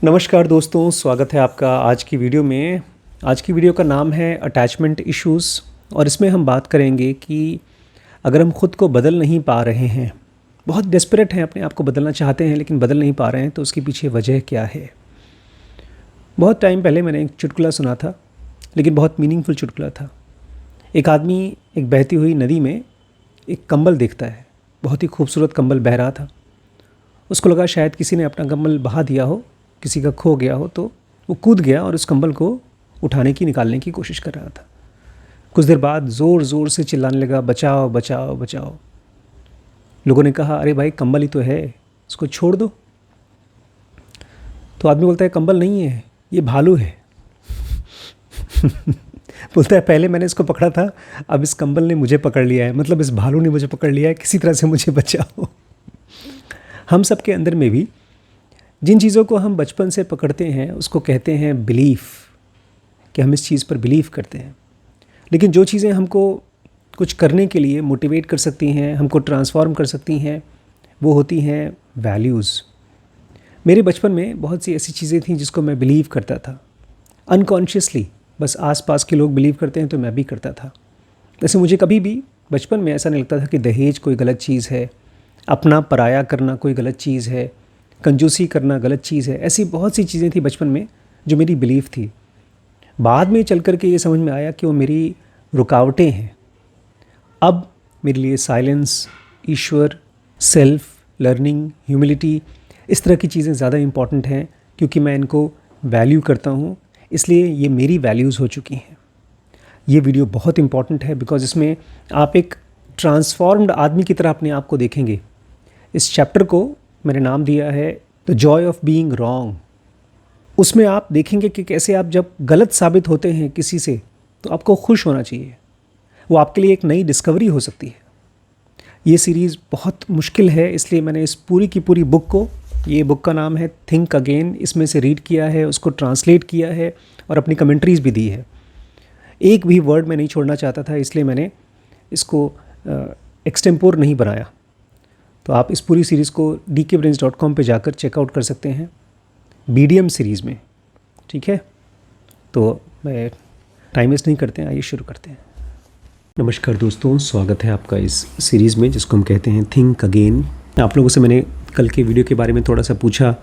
नमस्कार दोस्तों, स्वागत है आपका आज की वीडियो में। आज की वीडियो का नाम है अटैचमेंट इश्यूज़ और इसमें हम बात करेंगे कि अगर हम ख़ुद को बदल नहीं पा रहे हैं, बहुत डेस्परेट हैं, अपने आप को बदलना चाहते हैं लेकिन बदल नहीं पा रहे हैं, तो उसके पीछे वजह क्या है। बहुत टाइम पहले मैंने एक चुटकुला सुना था, लेकिन बहुत मीनिंगफुल चुटकुला था। एक आदमी एक बहती हुई नदी में एक कंबल देखता है, बहुत ही खूबसूरत कंबल बह रहा था। उसको लगा शायद किसी ने अपना कंबल बहा दिया हो, किसी का खो गया हो, तो वो कूद गया और उस कंबल को उठाने की निकालने की कोशिश कर रहा था। कुछ देर बाद ज़ोर ज़ोर से चिल्लाने लगा, बचाओ बचाओ बचाओ। लोगों ने कहा, अरे भाई कंबल ही तो है, इसको छोड़ दो। तो आदमी बोलता है, कंबल नहीं है, ये भालू है। बोलता है, पहले मैंने इसको पकड़ा था, अब इस कंबल ने मुझे पकड़ लिया है, मतलब इस भालू ने मुझे पकड़ लिया है, किसी तरह से मुझे बचाओ। हम सब के अंदर में भी जिन चीज़ों को हम बचपन से पकड़ते हैं उसको कहते हैं बिलीफ, कि हम इस चीज़ पर बिलीव करते हैं। लेकिन जो चीज़ें हमको कुछ करने के लिए मोटिवेट कर सकती हैं, हमको ट्रांसफॉर्म कर सकती हैं, वो होती हैं वैल्यूज़। मेरे बचपन में बहुत सी ऐसी चीज़ें थीं जिसको मैं बिलीव करता था अनकॉन्शियसली, बस आसपास के लोग बिलीव करते हैं तो मैं भी करता था। जैसे मुझे कभी भी बचपन में ऐसा नहीं लगता था कि दहेज कोई गलत चीज़ है, अपना पराया करना कोई गलत चीज़ है, कंजूसी करना गलत चीज़ है। ऐसी बहुत सी चीज़ें थी बचपन में जो मेरी बिलीफ थी। बाद में चल कर के ये समझ में आया कि वो मेरी रुकावटें हैं। अब मेरे लिए साइलेंस, ईश्वर, सेल्फ, लर्निंग, ह्यूमिलिटी, इस तरह की चीज़ें ज़्यादा इम्पॉर्टेंट हैं, क्योंकि मैं इनको वैल्यू करता हूँ, इसलिए ये मेरी वैल्यूज़ हो चुकी हैं। ये वीडियो बहुत इम्पॉर्टेंट है बिकॉज़ इसमें आप एक ट्रांसफॉर्म्ड आदमी की तरह अपने आप को देखेंगे। इस चैप्टर को मैंने नाम दिया है the joy of being wrong. उसमें आप देखेंगे कि कैसे आप जब गलत साबित होते हैं किसी से, तो आपको खुश होना चाहिए। वो आपके लिए एक नई डिस्कवरी हो सकती है। ये सीरीज़ बहुत मुश्किल है, इसलिए मैंने इस पूरी की पूरी बुक को, ये बुक का नाम है थिंक अगेन, इसमें से रीड किया है, उसको ट्रांसलेट किया है और अपनी कमेंट्रीज़ भी दी है। एक भी वर्ड मैं नहीं छोड़ना चाहता था, इसलिए मैंने इसको एक्सटेम्पोर नहीं बनाया। तो आप इस पूरी सीरीज़ को dkbrains.com पे जाकर चेकआउट कर सकते हैं, BDM सीरीज़ में। ठीक है, तो मैं टाइम वेस्ट नहीं करते हैं, आइए शुरू करते हैं। नमस्कार दोस्तों, स्वागत है आपका इस सीरीज़ में जिसको हम कहते हैं थिंक अगेन। आप लोगों से मैंने कल के वीडियो के बारे में थोड़ा सा पूछा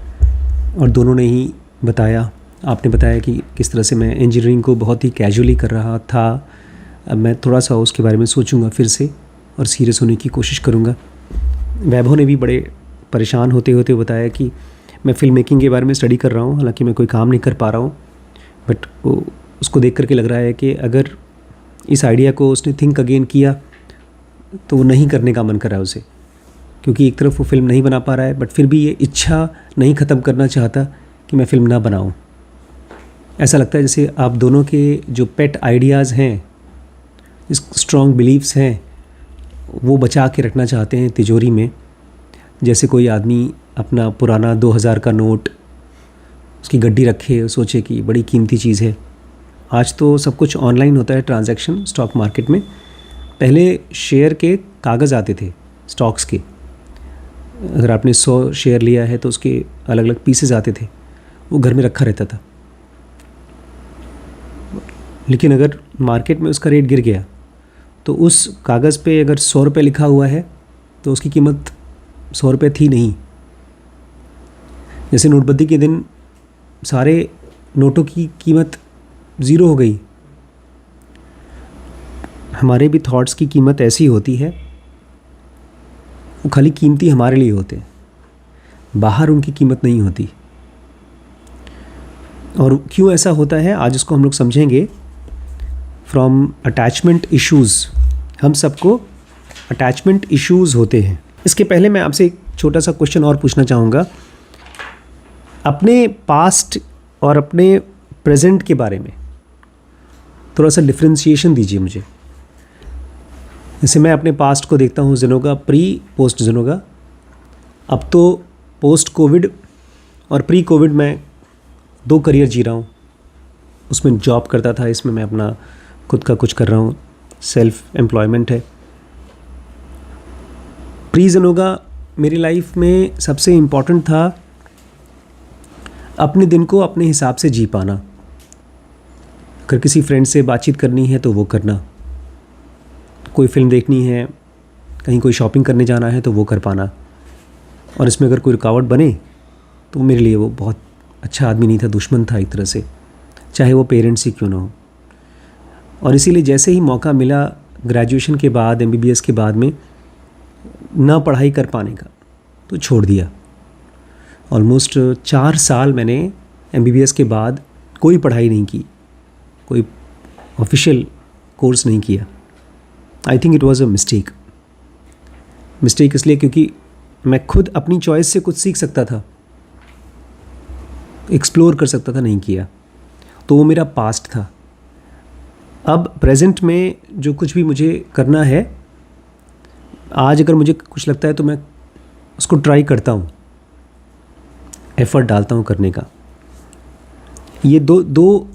और दोनों ने ही बताया। आपने बताया कि किस तरह से मैं इंजीनियरिंग को बहुत ही कैजुअली कर रहा था। अब मैं थोड़ा सा उसके बारे में सोचूंगा फिर से और सीरियस होने की कोशिश करूँगा। वैभव ने भी बड़े परेशान होते होते बताया कि मैं फ़िल्म मेकिंग के बारे में स्टडी कर रहा हूँ, हालांकि मैं कोई काम नहीं कर पा रहा हूँ, बट उसको देख करके लग रहा है कि अगर इस आइडिया को उसने थिंक अगेन किया तो वो नहीं करने का मन कर रहा है उसे, क्योंकि एक तरफ वो फिल्म नहीं बना पा रहा है, बट फिर भी ये इच्छा नहीं ख़त्म करना चाहता कि मैं फ़िल्म ना बनाऊँ। ऐसा लगता है जैसे आप दोनों के जो पेट आइडियाज़ हैं, स्ट्रॉन्ग बिलीव्स हैं, वो बचा के रखना चाहते हैं तिजोरी में। जैसे कोई आदमी अपना पुराना 2000 का नोट उसकी गड्डी रखे, सोचे कि बड़ी कीमती चीज़ है। आज तो सब कुछ ऑनलाइन होता है, ट्रांजैक्शन स्टॉक मार्केट में। पहले शेयर के कागज़ आते थे स्टॉक्स के, अगर आपने 100 शेयर लिया है तो उसके अलग अलग पीसेस आते थे, वो घर में रखा रहता था। लेकिन अगर मार्केट में उसका रेट गिर गया तो उस कागज़ पे अगर 100 रुपये लिखा हुआ है तो उसकी कीमत 100 रुपये थी नहीं। जैसे नोटबंदी के दिन सारे नोटों की कीमत 0 हो गई। हमारे भी थॉट्स की कीमत ऐसी होती है, वो खाली कीमती हमारे लिए होते हैं, बाहर उनकी कीमत नहीं होती। और क्यों ऐसा होता है आज उसको हम लोग समझेंगे। फ्रॉम अटैचमेंट इश्यूज़, हम सबको अटैचमेंट इश्यूज़ होते हैं। इसके पहले मैं आपसे एक छोटा सा क्वेश्चन और पूछना चाहूँगा। अपने पास्ट और अपने प्रेजेंट के बारे में थोड़ा सा डिफ्रेंशिएशन दीजिए मुझे। जैसे मैं अपने पास्ट को देखता हूँ, जिनोगा प्री पोस्ट जिनोगा। अब तो पोस्ट कोविड और प्री कोविड मैं 2 करियर जी रहा हूँ। उसमें जॉब करता था, इसमें मैं अपना खुद का कुछ कर रहा हूँ, सेल्फ एम्प्लॉयमेंट है। प्री जिनोगा मेरी लाइफ में सबसे इम्पॉर्टेंट था अपने दिन को अपने हिसाब से जी पाना। अगर किसी फ्रेंड से बातचीत करनी है तो वो करना, कोई फिल्म देखनी है, कहीं कोई शॉपिंग करने जाना है तो वो कर पाना। और इसमें अगर कोई रुकावट बने तो मेरे लिए वो बहुत अच्छा आदमी नहीं था, दुश्मन था एक तरह से, चाहे वो पेरेंट्स ही क्यों ना हो। और इसीलिए जैसे ही मौका मिला ग्रेजुएशन के बाद, MBBS के बाद में ना पढ़ाई कर पाने का, तो छोड़ दिया। ऑलमोस्ट 4 साल मैंने MBBS के बाद कोई पढ़ाई नहीं की, कोई ऑफिशियल कोर्स नहीं किया। I think it was a mistake इसलिए क्योंकि मैं खुद अपनी चॉइस से कुछ सीख सकता था, एक्सप्लोर कर सकता था, नहीं किया। तो वो मेरा पास्ट था। अब प्रेजेंट में जो कुछ भी मुझे करना है, आज अगर मुझे कुछ लगता है तो मैं उसको ट्राई करता हूँ, एफर्ट डालता हूँ करने का। ये दो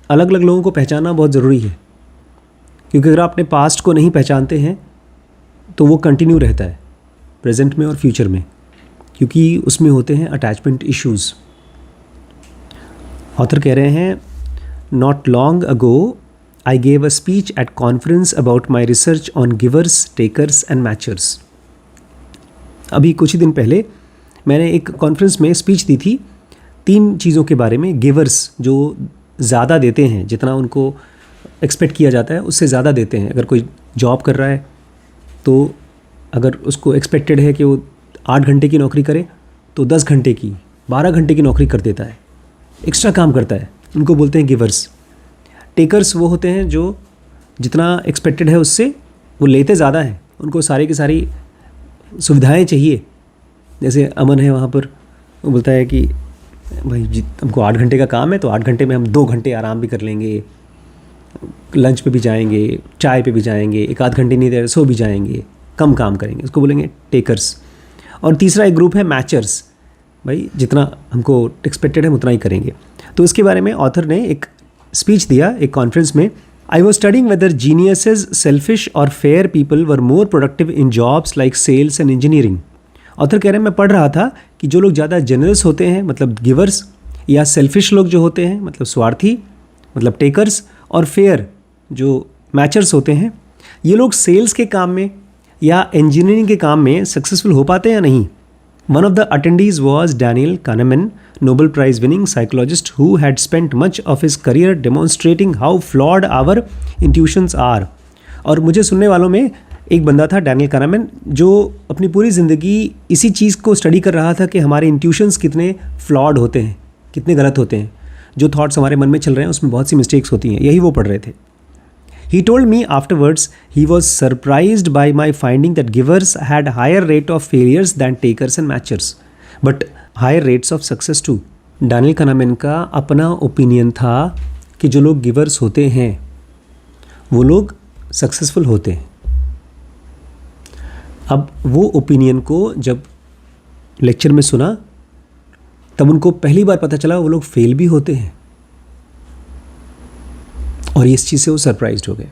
अलग अलग लोगों को पहचानना बहुत ज़रूरी है, क्योंकि अगर आप अपने पास्ट को नहीं पहचानते हैं तो वो कंटिन्यू रहता है प्रेजेंट में और फ्यूचर में, क्योंकि उसमें होते हैं अटैचमेंट इश्यूज़। ऑथर कह रहे हैं, not long ago I gave a speech at conference about my research on givers, takers and matchers. अभी कुछ ही दिन पहले मैंने एक कॉन्फ्रेंस में स्पीच दी थी 3 चीज़ों के बारे में। गिवर्स, जो ज़्यादा देते हैं, जितना उनको एक्सपेक्ट किया जाता है उससे ज़्यादा देते हैं। अगर कोई जॉब कर रहा है तो अगर उसको एक्सपेक्टेड है कि वो 8 घंटे की नौकरी करे तो 10 घंटे की, 12 घंटे की नौकरी कर देता है, एक्स्ट्रा काम करता है, उनको बोलते हैं गिवर्स। टेकर्स वो होते हैं जो जितना एक्सपेक्टेड है उससे वो लेते ज़्यादा हैं, उनको सारी की सारी सुविधाएं चाहिए। जैसे अमन है वहाँ पर, वो बोलता है कि भाई हमको 8 घंटे का काम है तो 8 घंटे में हम 2 घंटे आराम भी कर लेंगे, लंच पे भी जाएंगे, चाय पे भी जाएंगे, 1 आध घंटे नहीं दे सो भी जाएंगे, कम काम करेंगे, उसको बोलेंगे टेकर्स। और तीसरा एक ग्रुप है मैचर्स, भाई जितना हमको एक्सपेक्टेड है उतना ही करेंगे। तो इसके बारे में ऑथर ने एक स्पीच दिया एक कॉन्फ्रेंस में। I was studying whether geniuses, selfish और fair people were more productive in jobs like sales and engineering. Author कह रहे हैं, मैं पढ़ रहा था कि जो लोग ज़्यादा जेनरस होते हैं, मतलब गिवर्स, या सेल्फिश लोग जो होते हैं, मतलब स्वार्थी, मतलब टेकर्स, और फेयर जो मैचर्स होते हैं, ये लोग सेल्स के काम में या इंजीनियरिंग के काम में सक्सेसफुल हो पाते हैं या नहीं। One of the attendees was Daniel Kahneman, Nobel Prize winning psychologist who had spent much of his career demonstrating how flawed our intuitions are. और मुझे सुनने वालों में एक बंदा था डैनियल कानामैन, जो अपनी पूरी ज़िंदगी इसी चीज़ को स्टडी कर रहा था कि हमारे इंट्यूशंस कितने फ्लॉड होते हैं, कितने गलत होते हैं। जो थॉट्स हमारे मन में चल रहे हैं उसमें बहुत सी मिस्टेक्स होती हैं, यही वो पढ़ रहे थे। He told me afterwards he was surprised by my finding that givers had higher rate of failures than takers and matchers, but higher rates of success too. Daniel Kahneman का अपना ओपिनियन था कि जो लोग गिवर्स होते हैं वो लोग सक्सेसफुल होते हैं। अब वो ओपिनियन को जब लेक्चर में सुना तब उनको पहली बार पता चला वो लोग फेल भी होते हैं, और इस चीज़ से वो सरप्राइज्ड हो गए।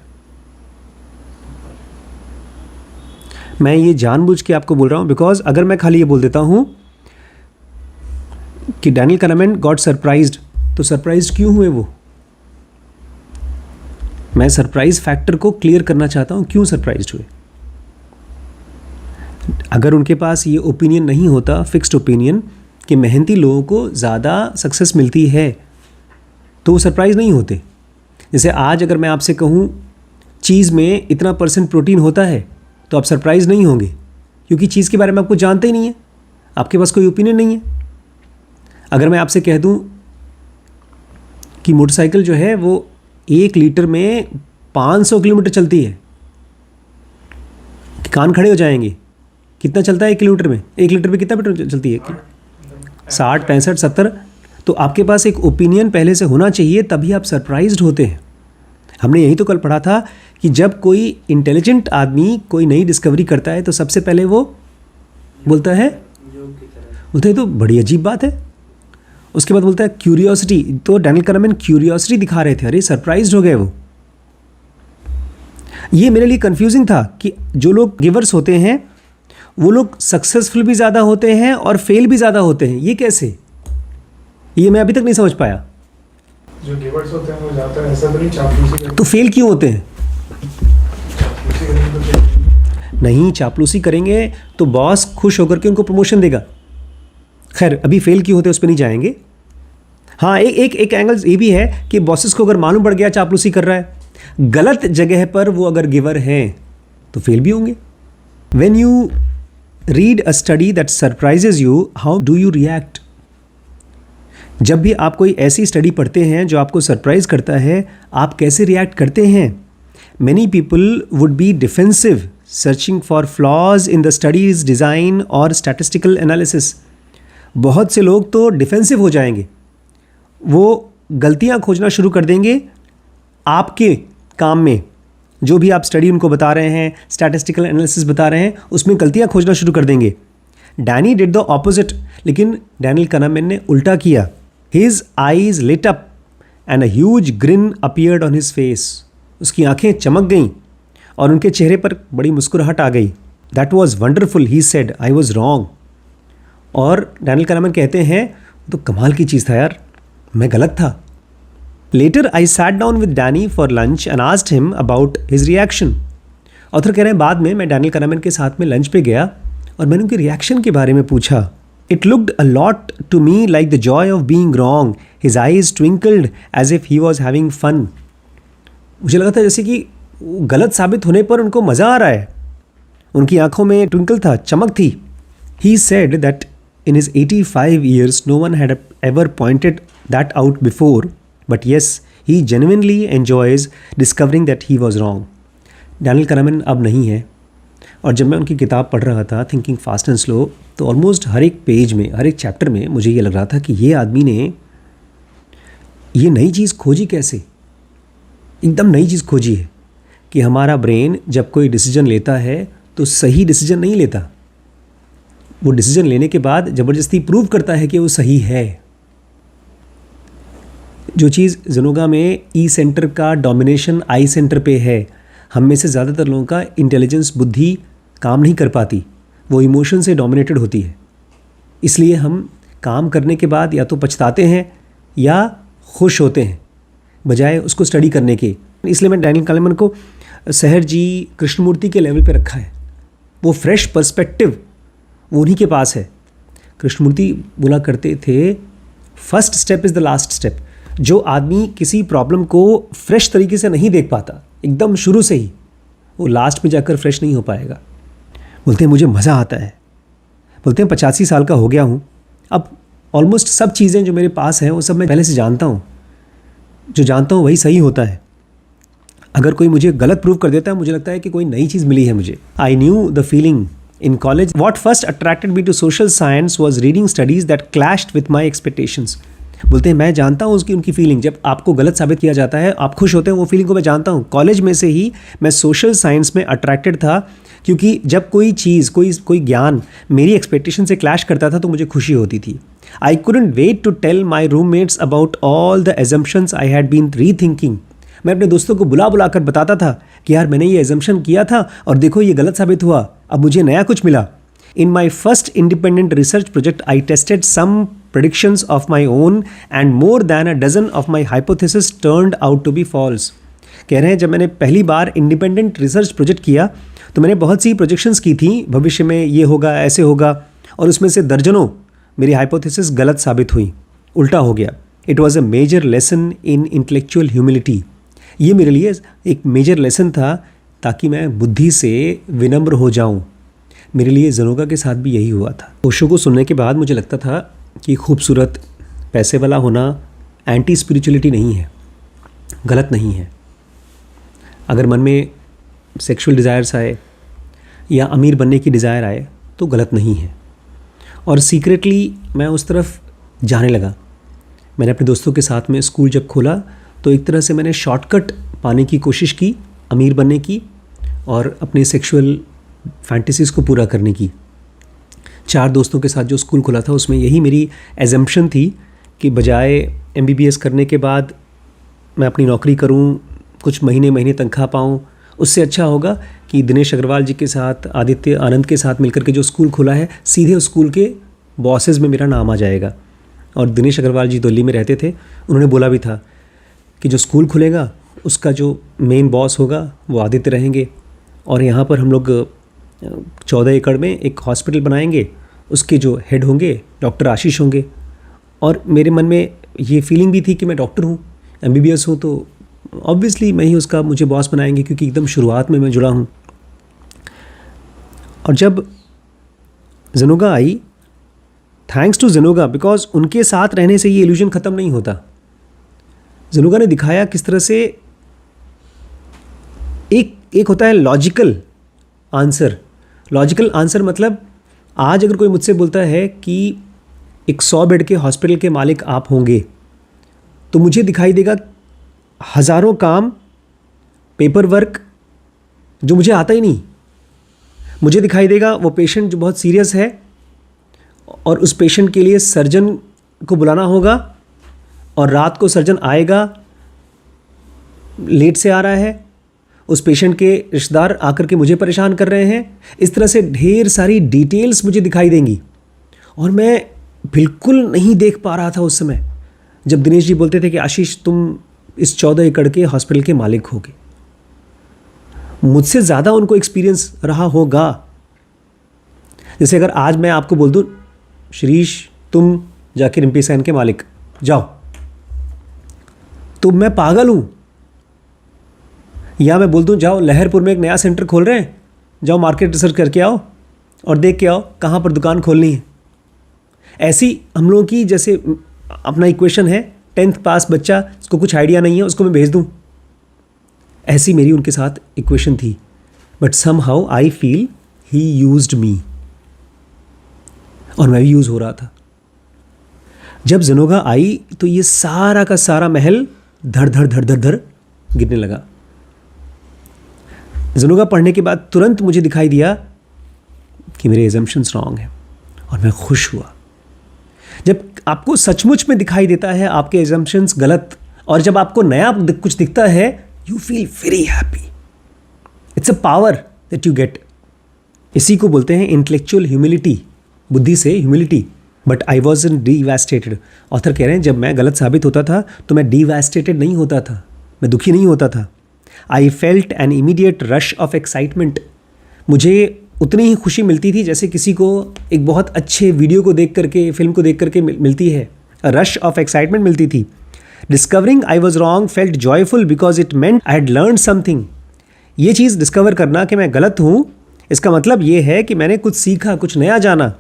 मैं ये जानबूझ के आपको बोल रहा हूँ बिकॉज अगर मैं खाली ये बोल देता हूँ कि डैनियल कानामैन गॉट सरप्राइज्ड, तो सरप्राइज्ड क्यों हुए वो? मैं सरप्राइज फैक्टर को क्लियर करना चाहता हूँ, क्यों सरप्राइज्ड हुए। अगर उनके पास ये ओपिनियन नहीं होता, फिक्स्ड ओपिनियन, कि मेहनती लोगों को ज़्यादा सक्सेस मिलती है, तो वो सरप्राइज नहीं होते। जैसे आज अगर मैं आपसे कहूँ चीज़ में इतना % प्रोटीन होता है तो आप सरप्राइज नहीं होंगे, क्योंकि चीज़ के बारे में आपको जानते ही नहीं है, आपके पास कोई ओपिनियन नहीं है। अगर मैं आपसे कह दूँ कि मोटरसाइकिल जो है वो 1 लीटर में 500 किलोमीटर चलती है, कान खड़े हो जाएंगे। कितना चलता है 1 किलोमीटर में? 1 लीटर में कितना पेट्रोल चलती है? 60, 65, 70। तो आपके पास एक ओपिनियन पहले से होना चाहिए, तभी आप सरप्राइज्ड होते हैं। हमने यही तो कल पढ़ा था कि जब कोई इंटेलिजेंट आदमी कोई नई डिस्कवरी करता है तो सबसे पहले वो बोलता है तो बड़ी अजीब बात है। उसके बाद बोलता है क्यूरियोसिटी। तो डैनियल कानामैन क्यूरियोसिटी दिखा रहे थे, अरे सरप्राइज्ड हो गए वो। ये मेरे लिए कंफ्यूजिंग था कि जो लोग गिवर्स होते हैं वो लोग सक्सेसफुल भी ज़्यादा होते हैं और फेल भी ज़्यादा होते हैं, ये कैसे? ये मैं अभी तक नहीं समझ पाया। जो गिवर्स होते हैं वो ज़्यादातर ऐसा तो नहीं चापलूसी करते। तो फेल क्यों होते हैं? चापलूसी करेंगे तो फेल। नहीं, चापलूसी करेंगे तो बॉस खुश होकर के उनको प्रमोशन देगा। खैर, अभी फेल क्यों होते हैं उस पर नहीं जाएंगे। हाँ, एक एंगल ये भी है कि बॉसेस को अगर मालूम पड़ गया चापलूसी कर रहा है, गलत जगह पर वो अगर गिवर हैं तो फेल भी होंगे। When you read a study that surprises you, how do you react? जब भी आप कोई ऐसी स्टडी पढ़ते हैं जो आपको सरप्राइज करता है, आप कैसे रिएक्ट करते हैं? Many people would be defensive, searching for flaws in the studies design और स्टैटिस्टिकल एनालिसिस। बहुत से लोग तो डिफेंसिव हो जाएंगे, वो गलतियां खोजना शुरू कर देंगे आपके काम में। जो भी आप स्टडी उनको बता रहे हैं, स्टैटिस्टिकल एनालिसिस बता रहे हैं, उसमें गलतियां खोजना शुरू कर देंगे। डैनी डिड द ऑपोजिट, लेकिन डैनियल kahneman ने उल्टा किया। His eyes lit up and a huge grin appeared on his face. उसकी आंखें चमक गईं और उनके चेहरे पर बड़ी मुस्कुराहट आ गई। That was wonderful, he said, I was wrong. और डैनियल kahneman कहते हैं, तो कमाल की चीज़ था यार, मैं गलत था। Later I sat down with Danny for lunch and asked him about his reaction. Author कह रहे हैं, बाद में मैं डैनियल kahneman के साथ में लंच पे गया और मैंने उनके रिएक्शन के बारे में पूछा। It looked a lot to me like the joy of being wrong, his eyes twinkled as if he was having fun. मुझे लगा था जैसे कि गलत साबित होने पर उनको मज़ा आ रहा है। उनकी आंखों में ट्विंकल था, चमक थी। He said that in his 85 years no one had ever pointed that out before, but yes, he genuinely enjoys discovering that he was wrong. Daniel kahneman अब नहीं है, और जब मैं उनकी किताब पढ़ रहा था थिंकिंग फास्ट एंड स्लो, तो ऑलमोस्ट हर एक पेज में, हर एक चैप्टर में मुझे ये लग रहा था कि ये आदमी ने ये नई चीज़ खोजी कैसे। एकदम नई चीज़ खोजी है कि हमारा ब्रेन जब कोई डिसीजन लेता है तो सही डिसीजन नहीं लेता, वो डिसीजन लेने के बाद ज़बरदस्ती प्रूव करता है कि वो सही है। जो चीज़ ज़नोगा में ई सेंटर का डोमिनेशन आई सेंटर पे है, हम में से ज़्यादातर लोगों का इंटेलिजेंस, बुद्धि काम नहीं कर पाती, वो इमोशन से डोमिनेटेड होती है। इसलिए हम काम करने के बाद या तो पछताते हैं या खुश होते हैं, बजाय उसको स्टडी करने के। इसलिए मैं डैनियल kahneman को सहर जी, कृष्णमूर्ति के लेवल पे रखा है। वो फ्रेश पर्सपेक्टिव वो उन्हीं के पास है। कृष्णमूर्ति बोला करते थे, first step is the last step. जो आदमी किसी प्रॉब्लम को फ्रेश तरीके से नहीं देख पाता एकदम शुरू से ही, वो लास्ट में जाकर फ्रेश नहीं हो पाएगा। बोलते हैं मुझे मज़ा आता है, बोलते हैं 85 साल का हो गया हूँ, अब ऑलमोस्ट सब चीज़ें जो मेरे पास हैं वो सब मैं पहले से जानता हूँ, जो जानता हूँ वही सही होता है। अगर कोई मुझे गलत प्रूव कर देता है, मुझे लगता है कि कोई नई चीज़ मिली है मुझे। I knew the feeling in college. What first attracted me to social science was reading studies that clashed with my expectations. बोलते हैं मैं जानता हूँ उसकी उनकी फीलिंग, जब आपको गलत साबित किया जाता है आप खुश होते हैं, वो फीलिंग को मैं जानता हूँ। कॉलेज में से ही मैं सोशल साइंस में अट्रैक्टेड था, क्योंकि जब कोई चीज़, कोई ज्ञान मेरी एक्सपेक्टेशन से क्लैश करता था तो मुझे खुशी होती थी। आई couldn't wait to tell my roommates about all the assumptions I had been rethinking. मैं अपने दोस्तों को बुला बुला कर बताता था कि यार मैंने ये एजम्पशन किया था और देखो ये गलत साबित हुआ, अब मुझे नया कुछ मिला। In my first independent research project I tested some predictions of my own and more than a dozen of my hypothesis turned out to be false. कह रहे हैं जब मैंने पहली बार इंडिपेंडेंट रिसर्च प्रोजेक्ट किया तो मैंने बहुत सी प्रोजेक्शंस की थी, भविष्य में ये होगा, ऐसे होगा, और उसमें से दर्जनों मेरी हाइपोथेसिस गलत साबित हुई, उल्टा हो गया। It was a major lesson in intellectual humility. ये मेरे लिए एक मेजर लेसन था ताकि मैं बुद्धि से विनम्र हो जाऊं। मेरे लिए ज़नोगा के साथ भी यही हुआ था। ओशो को सुनने के बाद मुझे लगता था कि खूबसूरत, पैसे वाला होना एंटी स्पिरिचुअलिटी नहीं है, गलत नहीं है। अगर मन में सेक्सुअल डिज़ायर्स आए या अमीर बनने की डिज़ायर आए तो गलत नहीं है। और सीक्रेटली मैं उस तरफ जाने लगा। मैंने अपने दोस्तों के साथ में स्कूल जब खोला तो एक तरह से मैंने शॉर्टकट पाने की कोशिश की, अमीर बनने की और अपने सेक्सुअल फैंटेसीज़ को पूरा करने की। 4 दोस्तों के साथ जो स्कूल खुला था उसमें यही मेरी एजम्पशन थी कि बजाय MBBS करने के बाद मैं अपनी नौकरी करूं, कुछ महीने तनख्वाह पाऊं, उससे अच्छा होगा कि दिनेश अग्रवाल जी के साथ, आदित्य आनंद के साथ मिलकर के जो स्कूल खुला है, सीधे उस स्कूल के बॉसेस में मेरा नाम आ जाएगा और दिनेश अग्रवाल जी दिल्ली में रहते थे, उन्होंने बोला भी था कि जो स्कूल खुलेगा उसका जो मेन बॉस होगा वो आदित्य रहेंगे, और यहाँ पर हम लोग 14 एकड़ में एक हॉस्पिटल बनाएंगे, उसके जो हेड होंगे डॉक्टर आशीष होंगे। और मेरे मन में ये फीलिंग भी थी कि मैं डॉक्टर हूँ, MBBS हूँ, तो ऑब्वियसली मैं ही उसका मुझे बॉस बनाएंगे, क्योंकि एकदम शुरुआत में मैं जुड़ा हूँ। और जब ज़ेनोगा आई, थैंक्स टू ज़ेनोगा, बिकॉज उनके साथ रहने से ये इल्यूजन ख़त्म नहीं होता। ज़ेनोगा ने दिखाया किस तरह से एक होता है लॉजिकल आंसर। लॉजिकल आंसर मतलब आज अगर कोई मुझसे बोलता है कि एक 100 बेड के हॉस्पिटल के मालिक आप होंगे, तो मुझे दिखाई देगा हज़ारों काम, पेपर वर्क जो मुझे आता ही नहीं। मुझे दिखाई देगा वो पेशेंट जो बहुत सीरियस है और उस पेशेंट के लिए सर्जन को बुलाना होगा, और रात को सर्जन आएगा, लेट से आ रहा है, उस पेशेंट के रिश्तेदार आकर के मुझे परेशान कर रहे हैं। इस तरह से ढेर सारी डिटेल्स मुझे दिखाई देंगी, और मैं बिल्कुल नहीं देख पा रहा था उस समय जब दिनेश जी बोलते थे कि आशीष तुम इस 14 एकड़ के हॉस्पिटल के मालिक होगे। मुझसे ज़्यादा उनको एक्सपीरियंस रहा होगा। जैसे अगर आज मैं आपको बोल दूं शिरीष तुम जाके रिम्पी सैन के मालिक जाओ, तो मैं पागल हूँ। या मैं बोल दूं जाओ लहरपुर में एक नया सेंटर खोल रहे हैं, जाओ मार्केट रिसर्च करके आओ और देख के आओ कहाँ पर दुकान खोलनी है। ऐसी हम लोगों की जैसे अपना इक्वेशन है, 10th पास बच्चा, उसको कुछ आइडिया नहीं है, उसको मैं भेज दूं, ऐसी मेरी उनके साथ इक्वेशन थी। But somehow I feel he used me, और मैं भी यूज़ हो रहा था। जब ज़ेनोगा आई तो ये सारा का सारा महल धड़ धड़ धड़ धड़ धड़ गिरने लगा। ज़ेनोगा पढ़ने के बाद तुरंत मुझे दिखाई दिया कि मेरे एजम्पशंस रॉन्ग हैं, और मैं खुश हुआ। जब आपको सचमुच में दिखाई देता है आपके एजम्पशंस गलत, और जब आपको नया कुछ दिखता है, you feel very happy. It's a power that you get. इसी को बोलते हैं इंटेलेक्चुअल ह्यूमिलिटी, बुद्धि से humility. But I was in devastated. Author कह रहे हैं जब मैं गलत साबित होता था तो मैं डिवास्टेटेड नहीं होता था, मैं दुखी नहीं होता था। I felt an immediate rush of excitement. मुझे उतनी ही खुशी मिलती थी जैसे किसी को एक बहुत अच्छे वीडियो को देख करके, फिल्म को देख करके मिलती है। रश ऑफ एक्साइटमेंट मिलती थी। Discovering I was wrong felt joyful because it meant I had learn something. ये चीज़ डिस्कवर करना कि मैं गलत हूँ, इसका मतलब ये है कि मैंने कुछ सीखा, कुछ नया जाना।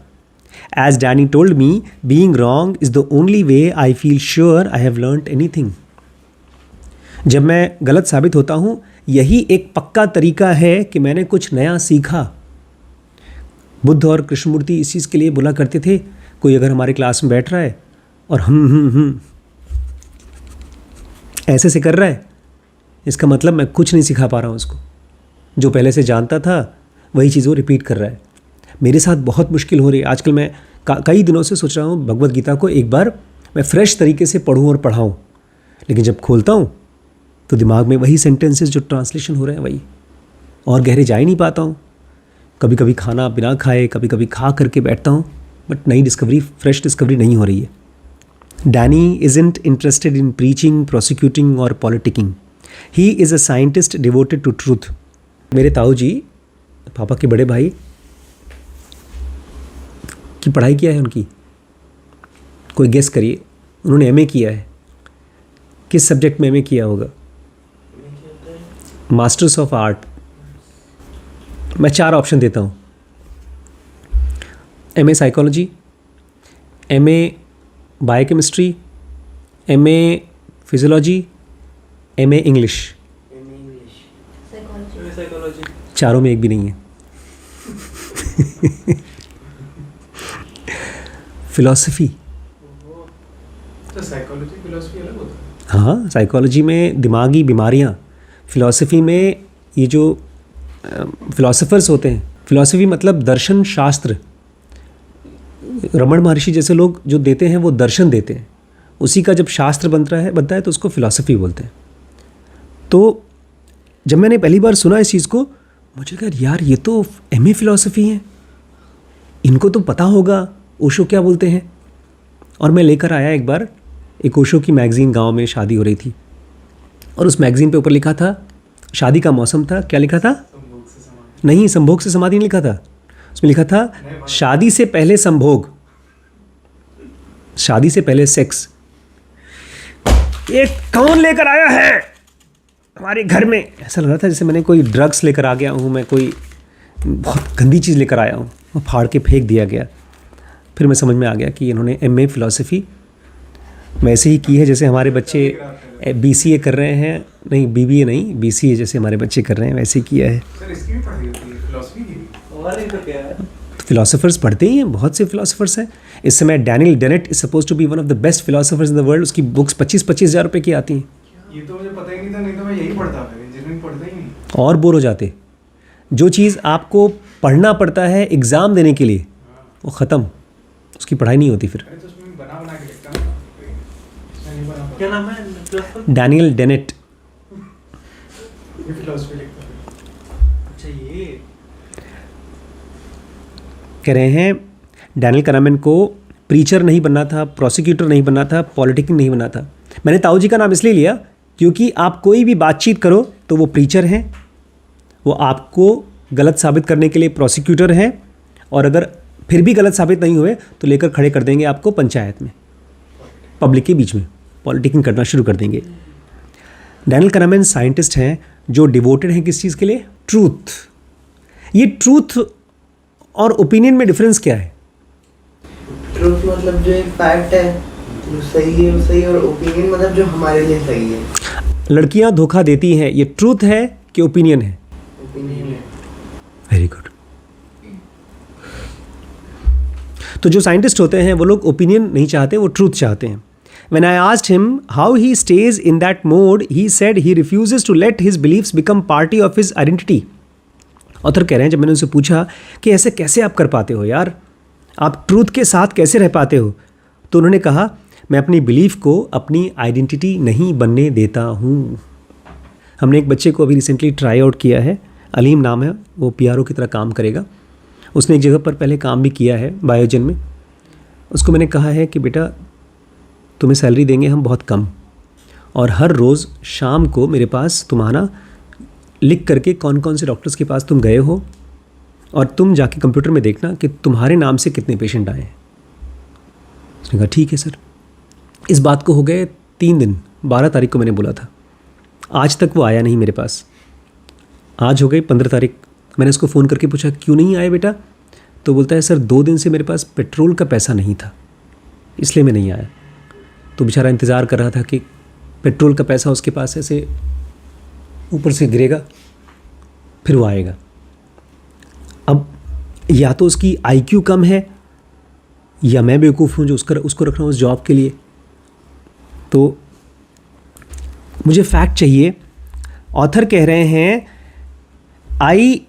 As Danny told me, being wrong is the only way I feel sure I have learned anything. जब मैं गलत साबित होता हूँ, यही एक पक्का तरीका है कि मैंने कुछ नया सीखा। बुद्ध और कृष्णमूर्ति इस चीज़ के लिए बोला करते थे, कोई अगर हमारे क्लास में बैठ रहा है और हम ऐसे से कर रहा है, इसका मतलब मैं कुछ नहीं सिखा पा रहा हूँ उसको। जो पहले से जानता था वही चीज़ वो रिपीट कर रहा है। मेरे साथ बहुत मुश्किल हो रही है आजकल। मैं कई दिनों से सोच रहा हूँ भगवद गीता को एक बार मैं फ्रेश तरीके से पढूं और पढ़ाऊँ, लेकिन जब खोलता हूँ तो दिमाग में वही सेंटेंसेस जो ट्रांसलेशन हो रहे हैं वही, और गहरे जा ही नहीं पाता हूँ। कभी कभी खाना बिना खाए, कभी कभी खा करके बैठता हूँ, बट नई डिस्कवरी, फ्रेश डिस्कवरी नहीं हो रही है। Danny isn't interested in preaching, prosecuting और politicking. He is a scientist devoted to truth. मेरे ताऊ जी, पापा के बड़े भाई की पढ़ाई किया है उनकी, कोई गेस करिए। उन्होंने एमए किया है। किस सब्जेक्ट में एमए किया होगा? Masters of art. मैं 4 ऑप्शन देता हूँ। MA psychology, MA biochemistry, MA physiology, MA English. चारों में एक भी नहीं है। फिलॉसफी। तो साइकोलॉजी फिलॉसफी अलग होता है? हाँ, साइकोलॉजी में दिमागी बीमारियाँ, फिलॉसफी में ये जो फिलॉसफर्स होते हैं, फिलॉसफी मतलब दर्शन शास्त्र। रमण महर्षि जैसे लोग जो देते हैं वो दर्शन देते हैं, उसी का जब शास्त्र बनता है तो उसको फिलॉसफी बोलते हैं। तो जब मैंने पहली बार सुना इस चीज़ को, मुझे लगा यार ये तो एमए फिलॉसफी है, इनको तो पता होगा ओशो क्या बोलते हैं। और मैं लेकर आया एक बार एक ओशो की मैगज़ीन, गांव में शादी हो रही थी और उस मैगज़ीन पे ऊपर लिखा था, शादी का मौसम था, क्या लिखा था? नहीं, संभोग से समाधि नहीं लिखा था, उसमें लिखा था शादी से पहले संभोग, शादी से पहले सेक्स। ये कौन लेकर आया है हमारे घर में? ऐसा लग रहा था जैसे मैंने कोई ड्रग्स लेकर आ गया हूँ, मैं कोई बहुत गंदी चीज़ लेकर आया हूँ, वो फाड़ के फेंक दिया गया। फिर मैं समझ में आ गया कि इन्होंने MA फ़िलासफ़ी वैसे ही की है जैसे हमारे बच्चे BCA कर रहे हैं, नहीं BBA नहीं, BCA जैसे हमारे बच्चे कर रहे हैं वैसे ही किया है। सर इसकी भी पढ़ाई होती है फिलॉसफी की भी? और नहीं तो क्या है, तो फिलोसोफर्स पढ़ते ही हैं, बहुत से फिलोसोफर्स हैं इस समय। Daniel Dennett is suppose to be one of the best philosophers in the world. उसकी बुक्स 25-25 हज़ार रुपये की आती हैं। ये तो मुझे पता ही नहीं था, नहीं तो मैं यही पढ़ता, फिर इंजीनियरिंग पढ़ता ही नहीं। और बोर हो जाते। जो चीज़ आपको पढ़ना पड़ता है एग्ज़ाम देने के लिए, वो ख़त्म, उसकी पढ़ाई नहीं होती फिर। अरे तो उसमें बना बना के लिखता ना, इसमें नहीं बना क्या नाम है? डैनियल डेनेट। ये फिलॉसफी लिखता है। अच्छा ये कह रहे हैं डैनियल kahneman को प्रीचर नहीं बनना था, प्रोसिक्यूटर नहीं बनना था, पॉलिटिकल नहीं बनना था। मैंने ताऊ जी का नाम इसलिए लिया क्योंकि आप कोई भी बातचीत करो तो वो प्रीचर हैं, वो आपको गलत साबित करने के लिए प्रोसिक्यूटर हैं, और अगर फिर भी गलत साबित नहीं हुए तो लेकर खड़े कर देंगे आपको पंचायत में, पब्लिक के बीच में पॉलिटिकिंग करना शुरू कर देंगे। डैनियल kahneman साइंटिस्ट हैं जो डिवोटेड हैं किस चीज़ के लिए? ट्रूथ। ये ट्रूथ और ओपिनियन में डिफरेंस क्या है? ट्रूथ मतलब जो एक फैक्ट है जो सही है वो सही, और ओपिनियन मतलब जो हमारे लिए सही है। लड़कियां धोखा देती हैं, ये ट्रूथ है कि ओपिनियन है? ओपिनियन है। Very good. तो जो साइंटिस्ट होते हैं वो लोग ओपिनियन नहीं चाहते, वो ट्रूथ चाहते हैं। When I asked him how he stays in that mode, he said he refuses to let his beliefs become party of his identity. Author कह रहे हैं, जब मैंने उनसे पूछा कि ऐसे कैसे आप कर पाते हो यार, आप ट्रूथ के साथ कैसे रह पाते हो, तो उन्होंने कहा मैं अपनी बिलीफ को अपनी आइडेंटिटी नहीं बनने देता हूँ। हमने एक बच्चे को अभी रिसेंटली ट्राई आउट किया है, अलीम नाम है, वो PRO की तरह काम करेगा। उसने एक जगह पर पहले काम भी किया है बायोजन में। उसको मैंने कहा है कि बेटा तुम्हें सैलरी देंगे हम बहुत कम, और हर रोज़ शाम को मेरे पास तुम्हारा लिख करके कौन कौन से डॉक्टर्स के पास तुम गए हो, और तुम जाके कंप्यूटर में देखना कि तुम्हारे नाम से कितने पेशेंट आए हैं। उसने कहा ठीक है सर। इस बात को हो गए 3 दिन, 12 तारीख को मैंने बोला था, आज तक वो आया नहीं मेरे पास। आज हो गई 15 तारीख, मैंने उसको फ़ोन करके पूछा क्यों नहीं आए बेटा, तो बोलता है सर 2 दिन से मेरे पास पेट्रोल का पैसा नहीं था इसलिए मैं नहीं आया। तो बेचारा इंतज़ार कर रहा था कि पेट्रोल का पैसा उसके पास ऐसे ऊपर से गिरेगा फिर वो आएगा। अब या तो उसकी IQ कम है या मैं बेवकूफ़ हूँ जो उसको रख रहा हूँ उस जॉब के लिए। तो मुझे फैक्ट चाहिए। ऑथर कह रहे हैं I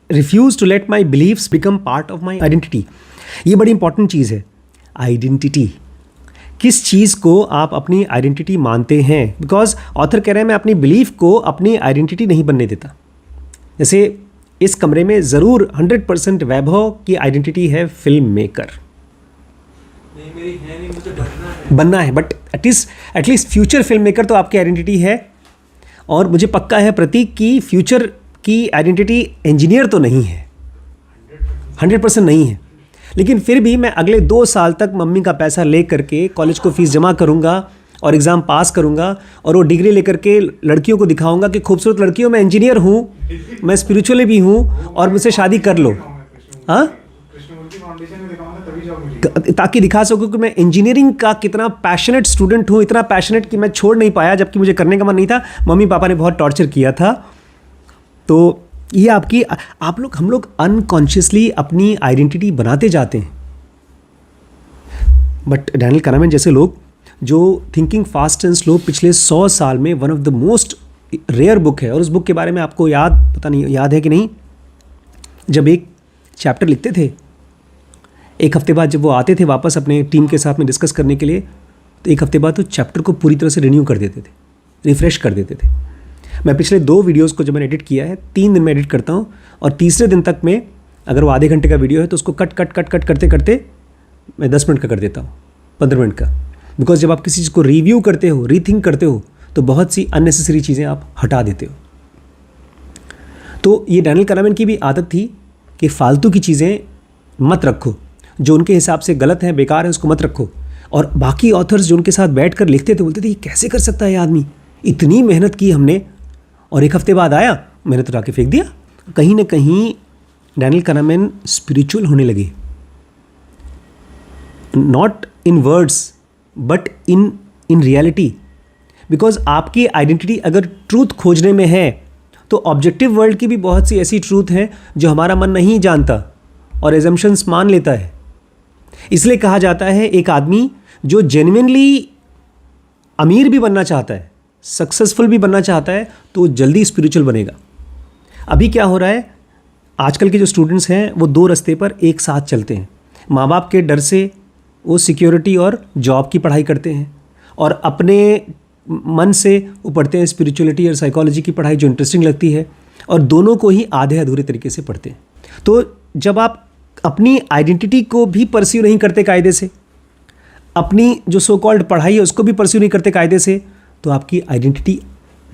refuse to let my beliefs become part of my identity. ये बड़ी इंपॉर्टेंट चीज़ है, आइडेंटिटी। किस चीज़ को आप अपनी आइडेंटिटी मानते हैं? बिकॉज ऑथर कह रहे हैं मैं अपनी बिलीफ को अपनी आइडेंटिटी नहीं बनने देता। जैसे इस कमरे में ज़रूर 100% वैभव की आइडेंटिटी है फिल्म मेकर, नहीं मेरी है नहीं, मुझे बनना है, but at least future film maker तो आपकी आइडेंटिटी है। और मुझे पक्का है प्रतीक की फ्यूचर की आइडेंटिटी इंजीनियर तो नहीं है, 100% नहीं है। लेकिन फिर भी मैं अगले 2 साल तक मम्मी का पैसा ले करके कॉलेज को फीस जमा करूंगा और एग्ज़ाम पास करूंगा, और वो डिग्री लेकर के लड़कियों को दिखाऊंगा कि खूबसूरत लड़कियों मैं इंजीनियर हूँ, मैं स्पिरिचुअली भी हूँ, और मुझसे शादी कर लो। हाँ, कृष्णमूर्ति फाउंडेशन में दिखाऊंगा तभी जॉब मिलेगी, ताकि दिखा सकूँ कि मैं इंजीनियरिंग का कितना पैशनेट स्टूडेंट हूँ, इतना पैशनेट कि मैं छोड़ नहीं पाया जबकि मुझे करने का मन नहीं था, मम्मी पापा ने बहुत टॉर्चर किया था। तो ये हम लोग अनकॉन्शियसली अपनी आइडेंटिटी बनाते जाते हैं। बट डैनियल kahneman जैसे लोग जो थिंकिंग फास्ट एंड स्लो पिछले 100 साल में one of the most rare book है, और उस बुक के बारे में आपको पता नहीं याद है कि नहीं, जब एक चैप्टर लिखते थे, एक हफ्ते बाद जब वो आते थे वापस अपने टीम के साथ में डिस्कस करने के लिए, तो एक हफ्ते बाद तो चैप्टर को पूरी तरह से रिन्यू कर देते थे, रिफ़्रेश कर देते थे। मैं पिछले 2 वीडियोज़ को जब मैंने एडिट किया है 3 दिन में एडिट करता हूँ, और तीसरे दिन तक में अगर वो आधे घंटे का वीडियो है तो उसको कट करते करते मैं 10 मिनट का कर देता हूँ। 15 मिनट का। बिकॉज जब आप किसी चीज़ को रिव्यू करते हो, रीथिंक करते हो, तो बहुत सी अननेसेसरी चीज़ें आप हटा देते हो। तो ये डैनियल kahneman की भी आदत थी कि फालतू की चीज़ें मत रखो, जो उनके हिसाब से गलत है, बेकार है, उसको मत रखो। और बाकी ऑथर्स जो उनके साथ बैठ कर लिखते थे बोलते थे ये कैसे कर सकता है ये आदमी, इतनी मेहनत की हमने और एक हफ्ते बाद आया मैंने तो लाके फेंक दिया। कहीं ना कहीं डैनियल kahneman स्पिरिचुअल होने लगे, not in words but in reality. Because आपकी आइडेंटिटी अगर ट्रूथ खोजने में है तो ऑब्जेक्टिव वर्ल्ड की भी बहुत सी ऐसी ट्रूथ हैं जो हमारा मन नहीं जानता और एजम्पशंस मान लेता है। इसलिए कहा जाता है एक आदमी जो जेन्युइनली अमीर भी बनना चाहता है, सक्सेसफुल भी बनना चाहता है, तो जल्दी स्पिरिचुअल बनेगा। अभी क्या हो रहा है, आजकल के जो स्टूडेंट्स हैं वो दो रास्ते पर एक साथ चलते हैं। माँ बाप के डर से वो सिक्योरिटी और जॉब की पढ़ाई करते हैं, और अपने मन से वो पढ़ते हैं स्पिरिचुअलिटी और साइकोलॉजी की पढ़ाई जो इंटरेस्टिंग लगती है, और दोनों को ही आधे अधूरे तरीके से पढ़ते हैं। तो जब आप अपनी आइडेंटिटी को भी परस्यू नहीं करते कायदे से, अपनी जो सो कॉल्ड पढ़ाई है उसको भी परस्यू नहीं करते कायदे से, तो आपकी आइडेंटिटी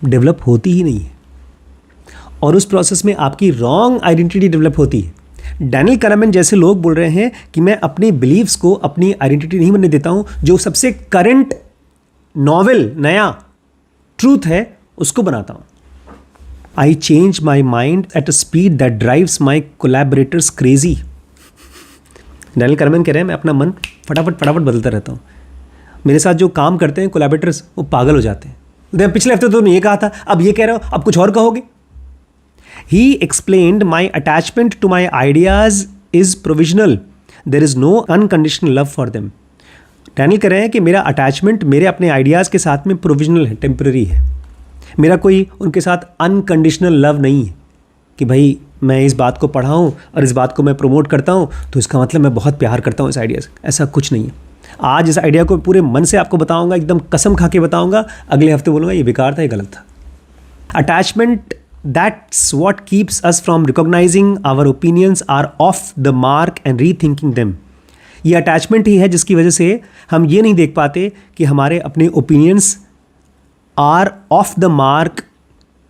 डेवलप होती ही नहीं है, और उस प्रोसेस में आपकी रॉन्ग आइडेंटिटी डेवलप होती है। डैनियल kahneman जैसे लोग बोल रहे हैं कि मैं अपने बिलीव्स को अपनी आइडेंटिटी नहीं बनने देता हूँ, जो सबसे करंट नॉवेल नया ट्रूथ है उसको बनाता हूँ। I change my mind at a speed that drives my collaborators crazy. Daniel kahneman कह रहे हैं मैं अपना मन फटाफट बदलता रहता हूँ, मेरे साथ जो काम करते हैं कोलैबोरेटर्स वो पागल हो जाते हैं। पिछले हफ्ते तो तुमने ये कहा था, अब ये कह रहे हो, अब कुछ और कहोगे। He explained my attachment to my ideas is provisional. There is no unconditional love for them. Daniel कह रहे हैं कि मेरा अटैचमेंट मेरे अपने आइडियाज़ के साथ में प्रोविजनल है, टेम्पररी है। मेरा कोई उनके साथ अनकंडीशनल लव नहीं है कि भाई मैं इस बात को पढ़ाऊँ और इस बात को मैं प्रमोट करता हूँ तो इसका मतलब मैं बहुत प्यार करता हूँ इस आइडिया से। ऐसा कुछ नहीं है। आज इस आइडिया को पूरे मन से आपको बताऊँगा, एकदम कसम खा के बताऊँगा, अगले हफ्ते बोलूँगा ये बेकार था, ये गलत था। Attachment, that's what keeps us from recognizing our opinions are off the mark and rethinking them. ये अटैचमेंट ही है जिसकी वजह से हम ये नहीं देख पाते कि हमारे अपने opinions are off the mark,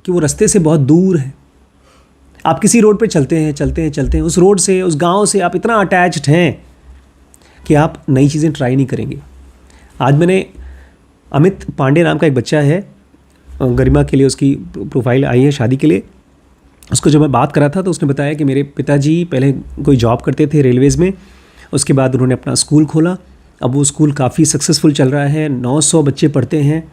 कि वो रास्ते से बहुत दूर है। आप किसी रोड पे चलते हैं, उस रोड से, उस गांव से आप इतना अटैच्ड हैं कि आप नई चीज़ें ट्राई नहीं करेंगे। आज मैंने अमित पांडे नाम का एक बच्चा है, गरिमा के लिए उसकी प्रोफाइल आई है शादी के लिए, उसको जब मैं बात करा था तो उसने बताया कि मेरे पिताजी पहले कोई जॉब करते थे रेलवेज़ में, उसके बाद उन्होंने अपना स्कूल खोला। अब वो स्कूल काफ़ी सक्सेसफुल चल रहा है, 900 बच्चे पढ़ते हैं।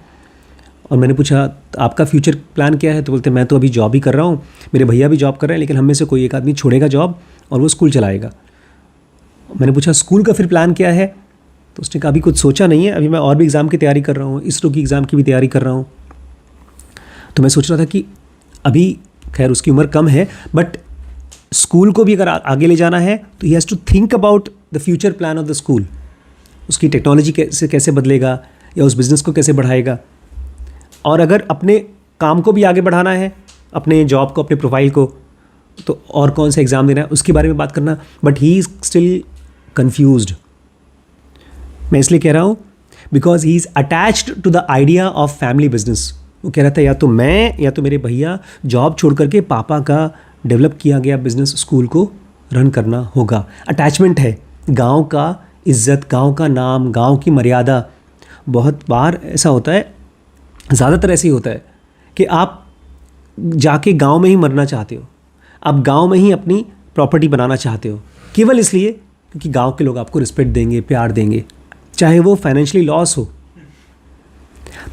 और मैंने पूछा आपका फ्यूचर प्लान क्या है, तो बोलते मैं तो अभी जॉब ही कर रहा हूँ, मेरे भैया भी जॉब कर रहे हैं, लेकिन हम में से कोई एक आदमी छोड़ेगा जॉब और वो स्कूल चलाएगा। मैंने पूछा स्कूल का फिर प्लान क्या है, तो उसने कहा अभी कुछ सोचा नहीं है, अभी मैं और भी एग्ज़ाम की तैयारी कर रहा हूँ, इसरो की एग्ज़ाम की भी तैयारी कर रहा हूँ। तो मैं सोच रहा था कि अभी खैर उसकी उम्र कम है, बट स्कूल को भी अगर आगे ले जाना है तो he has to think about the future plan of the school. उसकी टेक्नोलॉजी कैसे बदलेगा या उस बिज़नेस को कैसे बढ़ाएगा, और अगर अपने काम को भी आगे बढ़ाना है, अपने जॉब को, अपने प्रोफाइल को, तो और कौन सा एग्ज़ाम देना है उसके बारे में बात करना। But he is still confused. मैं इसलिए कह रहा हूँ because he is attached to the idea of family business. वो कह रहा था या तो मैं या तो मेरे भैया जॉब छोड़ करके पापा का डेवलप किया गया बिजनेस स्कूल को रन करना होगा। अटैचमेंट है, गांव का इज्जत, गांव का नाम, गांव की मर्यादा। बहुत बार ऐसा होता है, ज़्यादातर ऐसे ही होता है कि आप जाके गांव में ही मरना चाहते हो, आप गांव में ही अपनी प्रॉपर्टी बनाना चाहते हो, केवल इसलिए क्योंकि गांव के लोग आपको रिस्पेक्ट देंगे, प्यार देंगे, चाहे वो फाइनेंशियली लॉस हो।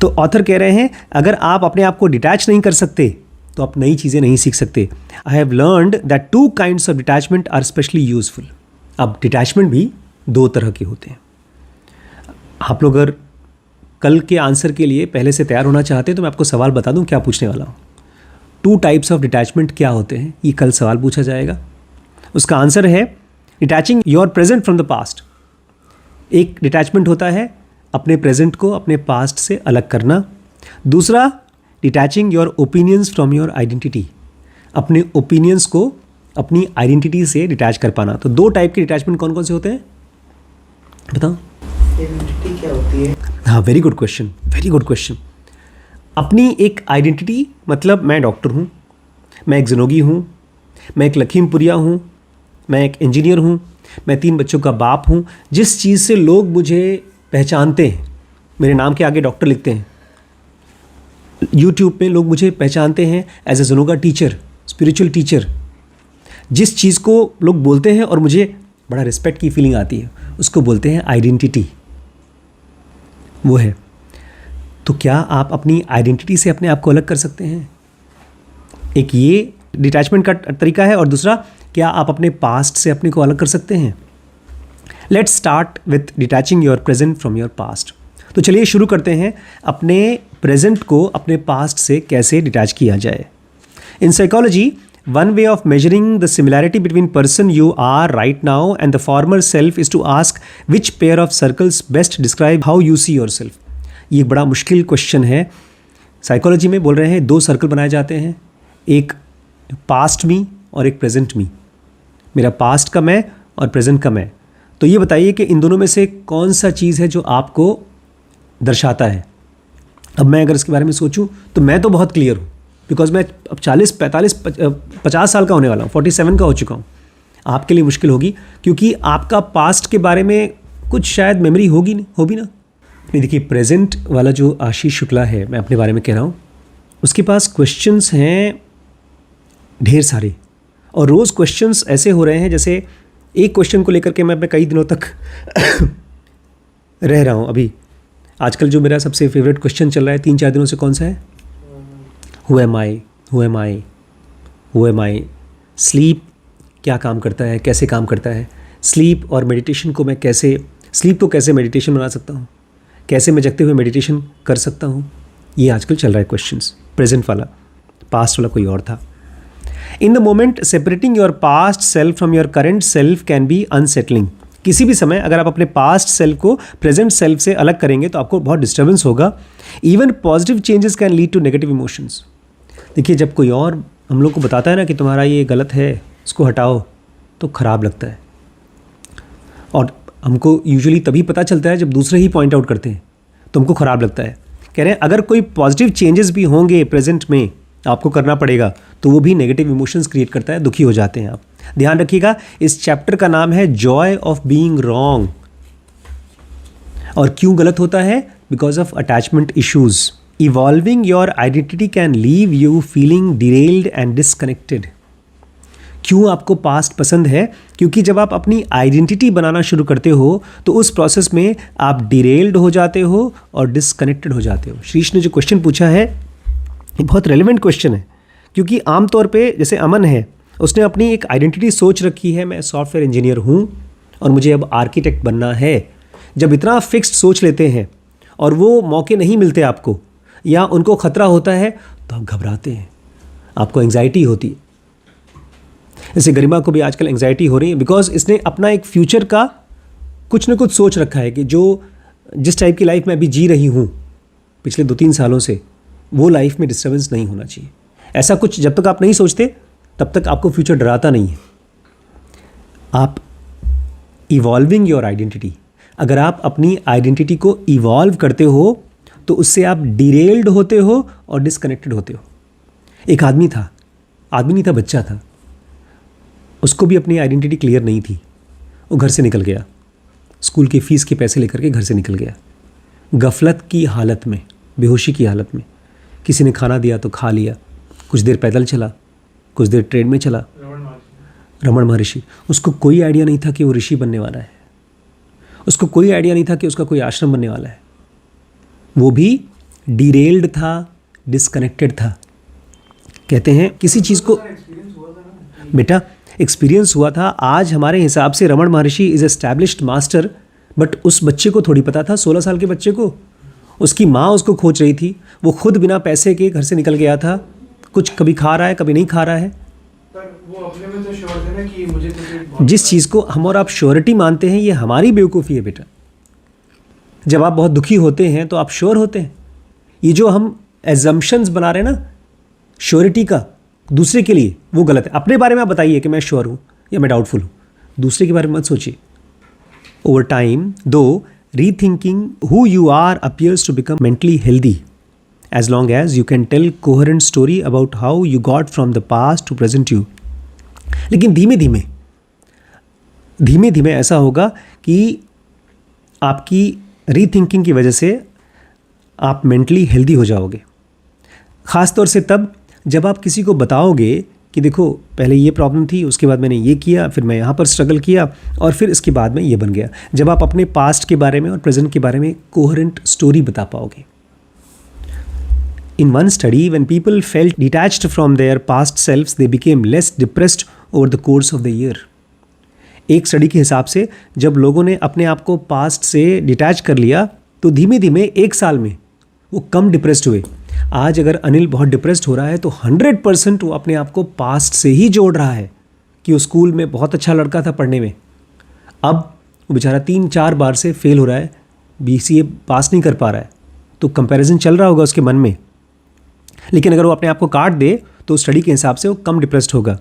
तो ऑथर कह रहे हैं अगर आप अपने आप को डिटैच नहीं कर सकते तो आप नई चीज़ें नहीं सीख सकते। I have learned that 2 kinds of detachment are specially useful. अब डिटैचमेंट भी 2 तरह के होते हैं। आप लोग अगर कल के आंसर के लिए पहले से तैयार होना चाहते हैं तो मैं आपको सवाल बता दूं क्या पूछने वाला हूँ। 2 टाइप्स ऑफ डिटैचमेंट क्या होते हैं, ये कल सवाल पूछा जाएगा। उसका आंसर है detaching your present from the past. एक डिटैचमेंट होता है अपने प्रेजेंट को अपने पास्ट से अलग करना। दूसरा detaching your opinions from your identity, अपने ओपिनियंस को अपनी आइडेंटिटी से डिटैच कर पाना। तो 2 टाइप के डिटैचमेंट कौन कौन से होते हैं बताओ। आइडेंटिटी क्या होती है? हाँ, very good question, very good question. अपनी एक आइडेंटिटी मतलब मैं डॉक्टर हूँ, मैं एक जनोगी हूँ, मैं एक लखीमपुरिया हूँ, मैं एक इंजीनियर हूँ, मैं 3 बच्चों का बाप हूँ। जिस चीज़ से लोग मुझे पहचानते हैं, मेरे नाम के आगे डॉक्टर लिखते हैं, यूट्यूब पे लोग मुझे पहचानते हैं एज ए जनोगा टीचर, स्पिरिचुअल टीचर। जिस चीज़ को लोग बोलते हैं और मुझे बड़ा रिस्पेक्ट की फीलिंग आती है, उसको बोलते हैं आइडेंटिटी। वो है। तो क्या आप अपनी आइडेंटिटी से अपने आप को अलग कर सकते हैं? एक ये डिटैचमेंट का तरीका है, और दूसरा, क्या आप अपने पास्ट से अपने को अलग कर सकते हैं? Let's start with detaching your present from your past. तो चलिए शुरू करते हैं, अपने प्रेजेंट को अपने पास्ट से कैसे डिटैच किया जाए। In psychology, one way of measuring the similarity between person you are right now and the former self is to ask which pair of circles best describe how you see yourself. ये एक बड़ा मुश्किल question है। Psychology में बोल रहे हैं 2 circle बनाए जाते हैं, एक पास्ट मी और एक प्रेजेंट मी। मेरा पास्ट का मैं और प्रेजेंट का मैं। तो ये बताइए कि इन दोनों में से कौन सा चीज़ है जो आपको दर्शाता है। अब मैं अगर इसके बारे में सोचूं तो मैं तो बहुत क्लियर हूँ, बिकॉज मैं अब 40, 45, 50 साल का होने वाला हूँ, 47 का हो चुका हूँ। आपके लिए मुश्किल होगी, क्योंकि आपका पास्ट के बारे में कुछ शायद मेमोरी होगी नहीं, हो भी ना। नहीं, देखिए, प्रेजेंट वाला जो आशीष शुक्ला है, मैं अपने बारे में कह रहा हूँ, उसके पास क्वेश्चंस हैं ढेर सारे, और रोज़ क्वेश्चंस ऐसे हो रहे हैं जैसे एक क्वेश्चन को लेकर के मैं कई दिनों तक रह रहा हूँ। अभी आजकल जो मेरा सबसे फेवरेट क्वेश्चन चल रहा है 3-4 दिनों से, कौन सा है? Who am I, who am I, who am I. Sleep क्या काम करता है, कैसे काम करता है? स्लीप और मेडिटेशन को मैं कैसे, स्लीप को कैसे मेडिटेशन बना सकता हूँ, कैसे मैं जगते हुए मेडिटेशन कर सकता हूँ? ये आजकल चल रहा है क्वेश्चंस। प्रेजेंट वाला, पास्ट वाला कोई और था। In the moment separating your past self from your current self can be unsettling. किसी भी समय अगर आप अपने पास्ट सेल्फ को प्रेजेंट सेल्फ से अलग करेंगे तो आपको बहुत डिस्टर्बेंस होगा। Even positive changes can lead to negative emotions. देखिए, जब कोई और हम लोग को बताता है ना कि तुम्हारा ये गलत है, इसको हटाओ, तो ख़राब लगता है। और हमको यूजुअली तभी पता चलता है जब दूसरे ही पॉइंट आउट करते हैं, तो हमको ख़राब लगता है। कह रहे हैं अगर कोई पॉजिटिव चेंजेस भी होंगे प्रेजेंट में, आपको करना पड़ेगा, तो वो भी नेगेटिव इमोशंस क्रिएट करता है, दुखी हो जाते हैं आप। ध्यान रखिएगा, इस चैप्टर का नाम है जॉय ऑफ बीइंग रॉन्ग। और क्यों गलत होता है? Because of attachment issues. Evolving your identity can leave you feeling derailed and disconnected. क्यों आपको पास्ट पसंद है? क्योंकि जब आप अपनी आइडेंटिटी बनाना शुरू करते हो तो उस प्रोसेस में आप डिरेल्ड हो जाते हो और डिसकनेक्टेड हो जाते हो। श्रीश ने जो क्वेश्चन पूछा है, ये बहुत रेलिवेंट क्वेश्चन है, क्योंकि आमतौर पे जैसे अमन है, उसने अपनी एक आइडेंटिटी सोच रखी है, मैं सॉफ्टवेयर इंजीनियर हूँ और मुझे अब आर्किटेक्ट बनना है। जब इतना फिक्स्ड सोच लेते हैं और वो मौके नहीं मिलते आपको, या उनको खतरा होता है, तो आप घबराते हैं, आपको एंग्जाइटी होती है। जैसे गरिमा को भी आजकल एंग्जाइटी हो रही है, बिकॉज इसने अपना एक फ्यूचर का कुछ ना कुछ सोच रखा है कि जो जिस टाइप की लाइफ मैं अभी जी रही हूँ पिछले 2-3 सालों से, वो लाइफ में डिस्टर्बेंस नहीं होना चाहिए। ऐसा कुछ जब तक आप नहीं सोचते तब तक आपको फ्यूचर डराता नहीं है। आप इवॉल्विंग योर आइडेंटिटी, अगर आप अपनी आइडेंटिटी को इवॉल्व करते हो तो उससे आप डिरेल्ड होते हो और डिसकनेक्टेड होते हो। एक आदमी था, आदमी नहीं था, बच्चा था, उसको भी अपनी आइडेंटिटी क्लियर नहीं थी। वो घर से निकल गया, स्कूल की फ़ीस के पैसे लेकर के घर से निकल गया, गफलत की हालत में, बेहोशी की हालत में। किसी ने खाना दिया तो खा लिया, कुछ देर पैदल चला, कुछ देर ट्रेन में चला। रमण महर्षि, उसको कोई आइडिया नहीं था कि वो ऋषि बनने वाला है, उसको कोई आइडिया नहीं था कि उसका कोई आश्रम बनने वाला है। वो भी डिरेल्ड था, डिसकनेक्टेड था। कहते हैं किसी चीज़ को, बेटा एक्सपीरियंस हुआ था। आज हमारे हिसाब से रमण महर्षि इज़ एस्टैब्लिश्ड मास्टर, बट उस बच्चे को थोड़ी पता था, 16 साल के बच्चे को। उसकी माँ उसको खोज रही थी, वो खुद बिना पैसे के घर से निकल गया था, कुछ कभी खा रहा है कभी नहीं खा रहा है। पर वो अपने में तो श्योर थे ना कि मुझे तो जिस चीज़ को हम और आप श्योरिटी मानते हैं, ये हमारी बेवकूफ़ी है बेटा। जब आप बहुत दुखी होते हैं तो आप श्योर होते हैं। ये जो हम एजम्पशंस बना रहे हैं ना श्योरिटी का दूसरे के लिए, वो गलत है। अपने बारे में आप बताइए कि मैं श्योर हूँ या मैं डाउटफुल हूँ, दूसरे के बारे में मत सोचिए। ओवर टाइम, दो rethinking who you are appears to become mentally healthy as long as you can tell coherent story about how you got from the past to present you. लेकिन धीमे धीमे ऐसा होगा कि आपकी रीथिंकिंग की वजह से आप मेंटली हेल्दी हो जाओगे. ख़ास तौर से तब जब आप किसी को बताओगे कि देखो पहले ये प्रॉब्लम थी, उसके बाद मैंने ये किया, फिर मैं यहाँ पर स्ट्रगल किया और फिर इसके बाद में ये बन गया. जब आप अपने पास्ट के बारे में और प्रेजेंट के बारे में कोहेरेंट स्टोरी बता पाओगे. In one study, when people felt detached from their past selves, they became less depressed over the course of the year. एक स्टडी के हिसाब से जब लोगों ने अपने आप को पास्ट से डिटैच कर लिया तो धीमे धीमे एक साल में वो कम डिप्रेस्ड हुए. आज अगर अनिल बहुत डिप्रेस्ड हो रहा है तो 100% वो अपने आप को पास्ट से ही जोड़ रहा है कि वो स्कूल में बहुत अच्छा लड़का था पढ़ने में, अब वो बेचारा 3-4 बार से फेल हो रहा है, BCA पास नहीं कर पा रहा है. तो कंपैरिजन चल रहा होगा उसके मन में. लेकिन अगर वो अपने आप को काट दे तो स्टडी के हिसाब से वो कम डिप्रेस्ड होगा.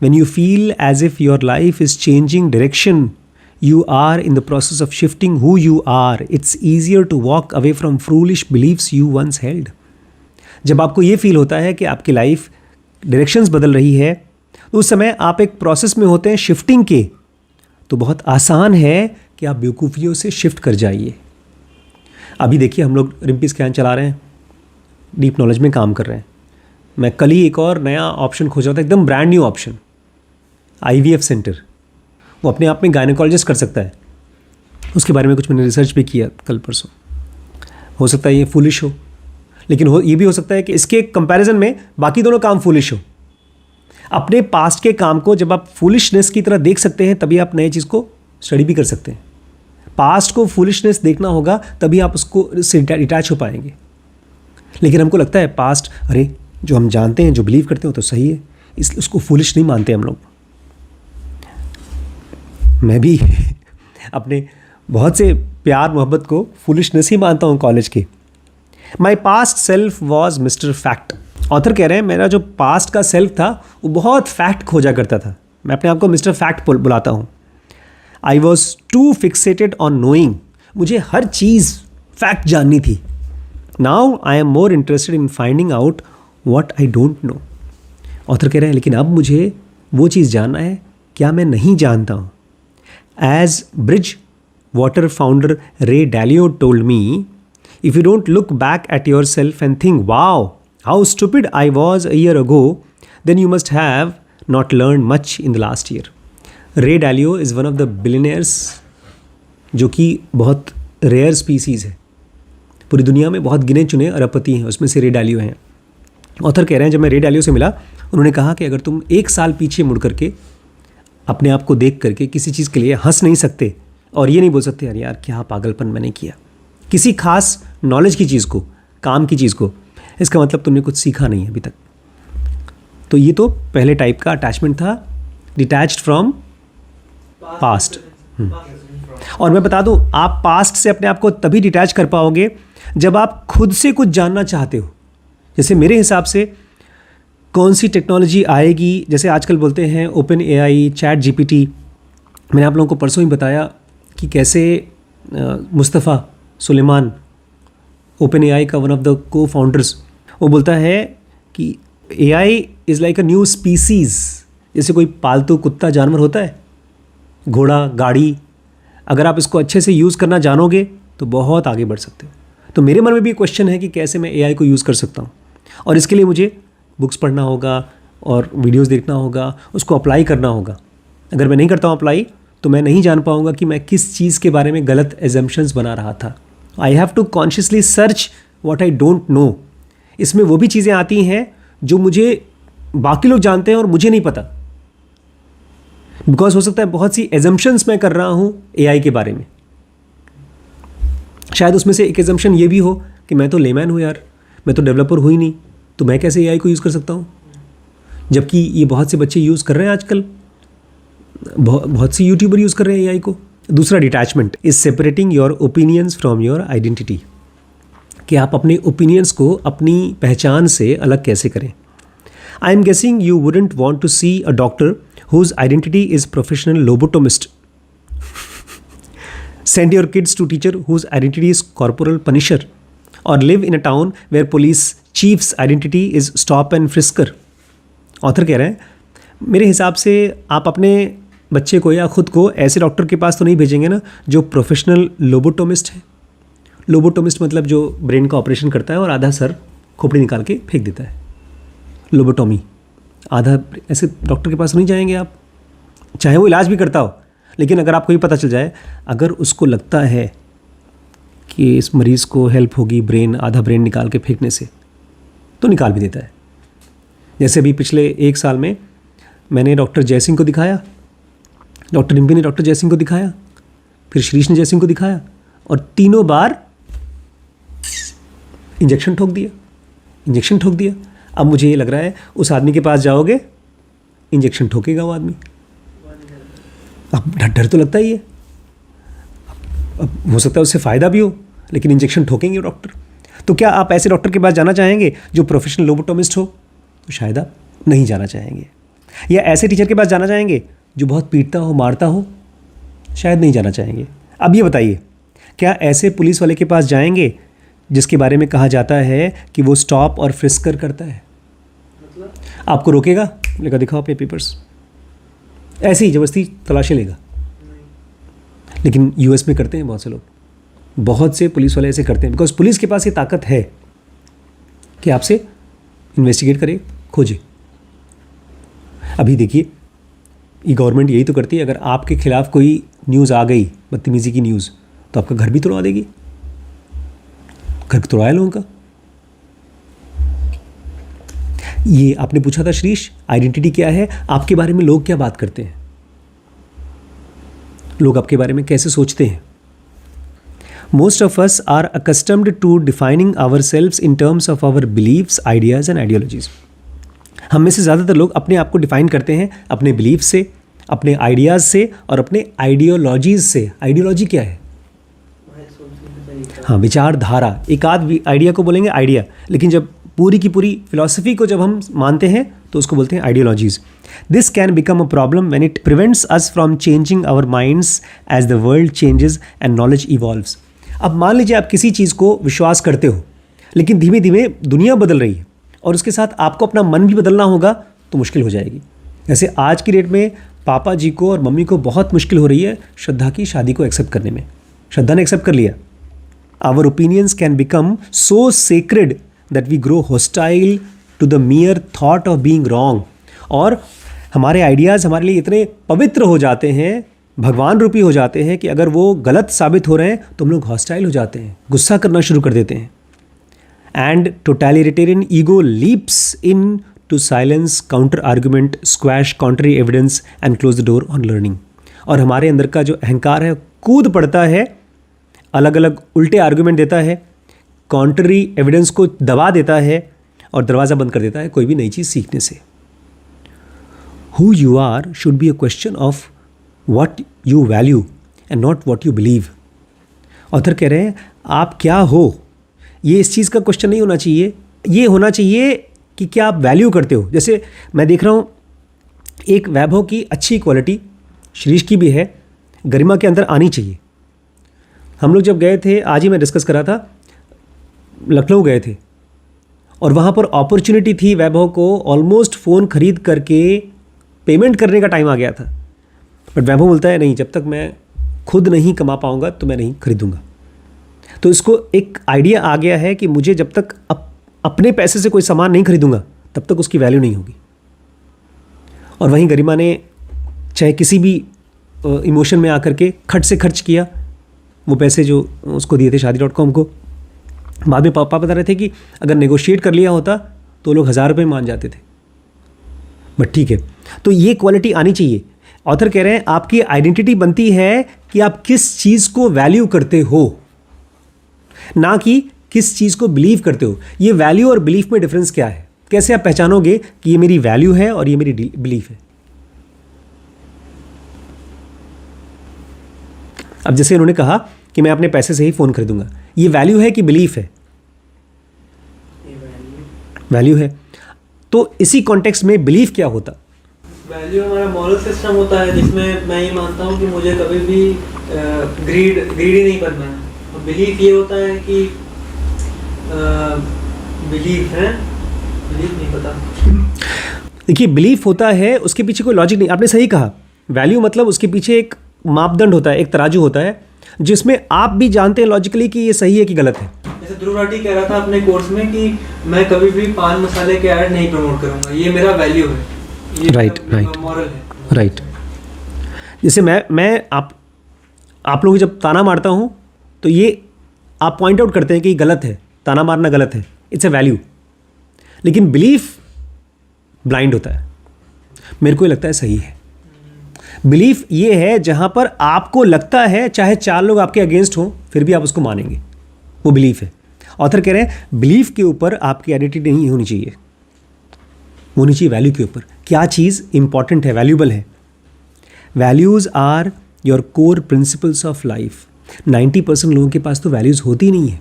When you feel as if your life is changing direction, you are in the process of shifting who you are. It's easier to walk away from foolish beliefs you once held. जब आपको ये feel होता है कि आपकी life directions बदल रही है तो उस समय आप एक प्रोसेस में होते हैं शिफ्टिंग के, तो बहुत आसान है कि आप बेवकूफ़ियों से शिफ्ट कर जाइए. अभी देखिए हम लोग रिम्पी स्कैन चला रहे हैं, डीप नॉलेज में काम कर रहे हैं. मैं कल ही एक और नया ऑप्शन खोज रहा था, एकदम brand new option, IVF centre. वो अपने आप में गायनेकोलॉजिस्ट कर सकता है. उसके बारे में कुछ मैंने रिसर्च भी किया कल परसों. हो सकता है ये फूलिश हो, लेकिन ये भी हो सकता है कि इसके कंपैरिजन में बाकी दोनों काम फूलिश हो. अपने पास्ट के काम को जब आप फूलिशनेस की तरह देख सकते हैं तभी आप नई चीज़ को स्टडी भी कर सकते हैं. पास्ट को फूलिशनेस देखना होगा तभी आप उसको से डिटैच हो पाएंगे. लेकिन हमको लगता है पास्ट, अरे जो हम जानते हैं, जो बिलीव करते हैं वो तो सही है, इसलिए उसको फूलिश नहीं मानते हम लोग. मैं भी अपने बहुत से प्यार मोहब्बत को फूलिशनेस ही मानता हूँ कॉलेज के. My past self was mister fact. Author कह रहे हैं मेरा जो पास्ट का सेल्फ था वो बहुत फैक्ट खोजा करता था. मैं अपने आप को मिस्टर फैक्ट बुलाता हूँ. I was too fixated on knowing. मुझे हर चीज़ फैक्ट जाननी थी. Now I am more interested in finding out what I don't know. Author कह रहे हैं लेकिन अब मुझे वो चीज़ जानना है क्या मैं नहीं जानता हूँ. As bridge water founder Ray Dalio told me, if you don't look back at yourself and think, wow, how stupid I was a year ago, then you must have not learned much in the last year. Ray Dalio is one of the billionaires जो कि बहुत rare species है. पूरी दुनिया में बहुत गिने चुने अरबपति हैं, उसमें से रे डालियो हैं. ऑथर कह रहे हैं जब मैं रे डालियो से मिला उन्होंने कहा कि अगर तुम एक साल पीछे मुड़ करके अपने आप को देख करके किसी चीज़ के लिए हंस नहीं सकते और ये नहीं बोल सकते यार क्या पागलपन मैंने किया किसी खास नॉलेज की चीज़ को, काम की चीज़ को, इसका मतलब तुमने कुछ सीखा नहीं है अभी तक. तो ये तो पहले टाइप का अटैचमेंट था, डिटैच्ड फ्रॉम पास्ट. और मैं बता दूं आप पास्ट से अपने आप को तभी डिटैच कर पाओगे जब आप खुद से कुछ जानना चाहते हो. जैसे मेरे हिसाब से कौन सी टेक्नोलॉजी आएगी, जैसे आजकल बोलते हैं ओपन AI, चैट GPT. मैंने आप लोगों को परसों ही बताया कि कैसे मुस्तफ़ा सुलेमान, ओपन AI का वन ऑफ द को फाउंडर्स, वो बोलता है कि AI is like a new species. जैसे कोई पालतू कुत्ता जानवर होता है, घोड़ा, गाड़ी, अगर आप इसको अच्छे से यूज़ करना जानोगे तो बहुत आगे बढ़ सकते हो. तो मेरे मन में भी क्वेश्चन है कि कैसे मैं AI को यूज़ कर सकता हूँ. और इसके लिए मुझे बुक्स पढ़ना होगा और वीडियोज़ देखना होगा, उसको अप्लाई करना होगा. अगर मैं नहीं करता हूँ अप्लाई तो मैं नहीं जान पाऊँगा कि मैं किस चीज़ के बारे में गलत एजम्पशंस बना रहा था. I have to consciously search what I don't know. इसमें वो भी चीज़ें आती हैं जो मुझे बाकी लोग जानते हैं और मुझे नहीं पता. बिकॉज हो सकता है बहुत सी एजम्पशंस मैं कर रहा हूँ AI के बारे में. शायद उसमें से एक एजम्पशन ये भी हो कि मैं तो लेमैन हूँ यार, मैं तो डेवलपर हूँ ही नहीं, तो मैं कैसे AI को यूज़ कर सकता हूँ. जबकि ये बहुत से बच्चे यूज़ कर रहे हैं आजकल, बहुत सी यूट्यूबर यूज़ कर रहे हैं AI को. दूसरा detachment is separating your opinions from your identity. कि आप अपने ओपिनियंस को अपनी पहचान से अलग कैसे करें. I am guessing you wouldn't want to see a doctor whose identity is professional lobotomist. Send your kids to teacher whose identity is corporal punisher, or live in a town where police chief's identity is stop and frisker. Author कह रहे हैं मेरे हिसाब से आप अपने बच्चे को या ख़ुद को ऐसे डॉक्टर के पास तो नहीं भेजेंगे ना जो प्रोफेशनल लोबोटोमिस्ट है. लोबोटोमिस्ट मतलब जो ब्रेन का ऑपरेशन करता है और आधा सर खोपड़ी निकाल के फेंक देता है. लोबोटोमी आधा, ऐसे डॉक्टर के पास नहीं जाएंगे आप, चाहे वो इलाज भी करता हो. लेकिन अगर आपको ये पता चल जाए, अगर उसको लगता है कि इस मरीज़ को हेल्प होगी आधा ब्रेन निकाल के फेंकने से, तो निकाल भी देता है. जैसे अभी पिछले 1 साल में मैंने डॉक्टर जयसिंह को दिखाया, डॉक्टर रिम्पी ने डॉक्टर जयसिंह को दिखाया, फिर श्रीश ने जयसिंह को दिखाया, और तीनों बार इंजेक्शन ठोक दिया. अब मुझे ये लग रहा है उस आदमी के पास जाओगे, इंजेक्शन ठोकेगा वो आदमी. अब डर तो लगता ही है. अब हो सकता है उससे फ़ायदा भी हो, लेकिन इंजेक्शन ठोकेंगे डॉक्टर. तो क्या आप ऐसे डॉक्टर के पास जाना चाहेंगे जो प्रोफेशनल लोबोटोमिस्ट हो? तो शायद आप नहीं जाना चाहेंगे. या ऐसे टीचर के पास जाना चाहेंगे जो बहुत पीटता हो, मारता हो? शायद नहीं जाना चाहेंगे. अब ये बताइए, क्या ऐसे पुलिस वाले के पास जाएंगे जिसके बारे में कहा जाता है कि वो स्टॉप और फ्रिस्कर करता है? मतलब आपको रोकेगा, लेगा दिखाओ अपने पेपर्स, ऐसे ही ज़बरदस्ती तलाशी लेगा. लेकिन यूएस में करते हैं बहुत से लोग, बहुत से पुलिस वाले ऐसे करते हैं, बिकॉज पुलिस के पास ये ताकत है कि आपसे इन्वेस्टिगेट करे, खोजे. अभी देखिए, ये गवर्नमेंट यही तो करती है. अगर आपके खिलाफ कोई न्यूज़ आ गई, बदतमीज़ी की न्यूज़, तो आपका घर भी तोड़वा देगी. घर तोड़वाया लोगों का. ये आपने पूछा था श्रीश, आइडेंटिटी क्या है, आपके बारे में लोग क्या बात करते हैं, लोग आपके बारे में कैसे सोचते हैं. Most of us are accustomed to defining ourselves in terms of our beliefs, ideas and ideologies. हम में से ज़्यादातर लोग अपने आप को डिफाइन करते हैं अपने बिलीफ से, अपने आइडियाज़ से और अपने आइडियोलॉजीज़ से. आइडियोलॉजी क्या है? हाँ, विचारधारा. एक आध आइडिया को बोलेंगे आइडिया, लेकिन जब पूरी की पूरी फिलॉसफी को जब हम मानते हैं तो उसको बोलते हैं ideologies. This can become a problem when it prevents us from changing our minds as the world changes and knowledge evolves. अब मान लीजिए आप किसी चीज़ को विश्वास करते हो, लेकिन धीमे धीमे दुनिया बदल रही है और उसके साथ आपको अपना मन भी बदलना होगा, तो मुश्किल हो जाएगी. जैसे आज की डेट में पापा जी को और मम्मी को बहुत मुश्किल हो रही है श्रद्धा की शादी को एक्सेप्ट करने में. श्रद्धा ने एक्सेप्ट कर लिया. Our opinions can become so sacred that we grow hostile to the mere thought of being wrong. और हमारे आइडियाज़ हमारे लिए इतने पवित्र हो जाते हैं, भगवान रूपी हो जाते हैं, कि अगर वो गलत साबित हो रहे हैं तो हम लोग हॉस्टाइल हो जाते हैं, गुस्सा करना शुरू कर देते हैं. And totalitarian ego leaps in to silence, counter argument, squash contrary evidence and close the door on learning. और हमारे अंदर का जो अहंकार है कूद पड़ता है, अलग अलग उल्टे आर्गूमेंट देता है, कॉन्ट्री एविडेंस को दबा देता है और दरवाज़ा बंद कर देता है कोई भी नई चीज़ सीखने से. Who you are should be a question of what you value and not what you believe. Author कह रहे हैं आप क्या हो, ये इस चीज़ का क्वेश्चन नहीं होना चाहिए. ये होना चाहिए कि क्या आप वैल्यू करते हो. जैसे मैं देख रहा हूँ एक वैभव की अच्छी क्वालिटी, श्रीश की भी है, गरिमा के अंदर आनी चाहिए. हम लोग जब गए थे, आज ही मैं डिस्कस करा था, लखनऊ गए थे और वहाँ पर अपॉर्चुनिटी थी वैभव को ऑलमोस्ट फ़ोन खरीद करके पेमेंट करने का टाइम आ गया था. बट वैभव बोलता है नहीं, जब तक मैं खुद नहीं कमा पाऊंगा तो मैं नहीं खरीदूंगा. तो इसको एक आइडिया आ गया है कि मुझे जब तक अपने पैसे से कोई सामान नहीं खरीदूंगा तब तक उसकी वैल्यू नहीं होगी. और वहीं गरिमा ने चाहे किसी भी इमोशन में आकर के खट से खर्च किया वो पैसे जो उसको दिए थे शादी.com को. बाद में पापा बता रहे थे कि अगर नेगोशिएट कर लिया होता तो लोग 1000 रुपये मान जाते थे. बट ठीक है, तो ये क्वालिटी आनी चाहिए. ऑथर कह रहे हैं आपकी आइडेंटिटी बनती है कि आप किस चीज़ को वैल्यू करते हो, ना कि किस चीज़ को बिलीव करते हो. ये वैल्यू और बिलीफ में डिफरेंस क्या है? कैसे आप पहचानोगे कि ये मेरी वैल्यू है और ये मेरी बिलीफ है? अब जैसे इन्होंने कहा कि मैं अपने पैसे से ही फ़ोन खरीदूंगा, ये वैल्यू है कि बिलीफ है? वैल्यू है. तो इसी कॉन्टेक्स्ट में बिलीफ क्या होता? वैल्यू हमारा मॉरल सिस्टम होता है जिसमें मैं ये मानता हूँ कि मुझे कभी भी ग्रीडी नहीं बनना है। और बिलीफ ये होता है कि बिलीफ नहीं पता। देखिए, बिलीफ होता है, उसके पीछे कोई लॉजिक नहीं। आपने सही कहा, वैल्यू मतलब उसके पीछे एक मापदंड होता है, एक तराजू होता है जिसमें आप भी जानते हैं लॉजिकली कि ये सही है कि गलत है। जैसे ध्रुव राठी कह रहा था अपने कोर्स में कि मैं कभी भी पान मसाले के ऐड नहीं प्रमोट करूंगा, ये मेरा वैल्यू है, ये Right, right. मॉरल है। राइट। जैसे मैं आप लोगों की जब ताना मारता हूँ तो ये आप पॉइंट आउट करते हैं कि गलत है, ताना मारना गलत है, इट्स अ वैल्यू। लेकिन बिलीफ ब्लाइंड होता है, मेरे को ये लगता है सही है। बिलीफ ये है जहाँ पर आपको लगता है चाहे 4 लोग आपके अगेंस्ट हों फिर भी आप उसको मानेंगे, वो बिलीफ है। ऑथर कह रहे हैं बिलीफ के ऊपर आपकी आइडेंटिटी नहीं होनी चाहिए, होनी चाहिए वैल्यू के ऊपर। क्या चीज़ इंपॉर्टेंट है, वैल्यूबल है। Values are your core principles of life. 90% लोगों के पास तो वैल्यूज़ होती नहीं है।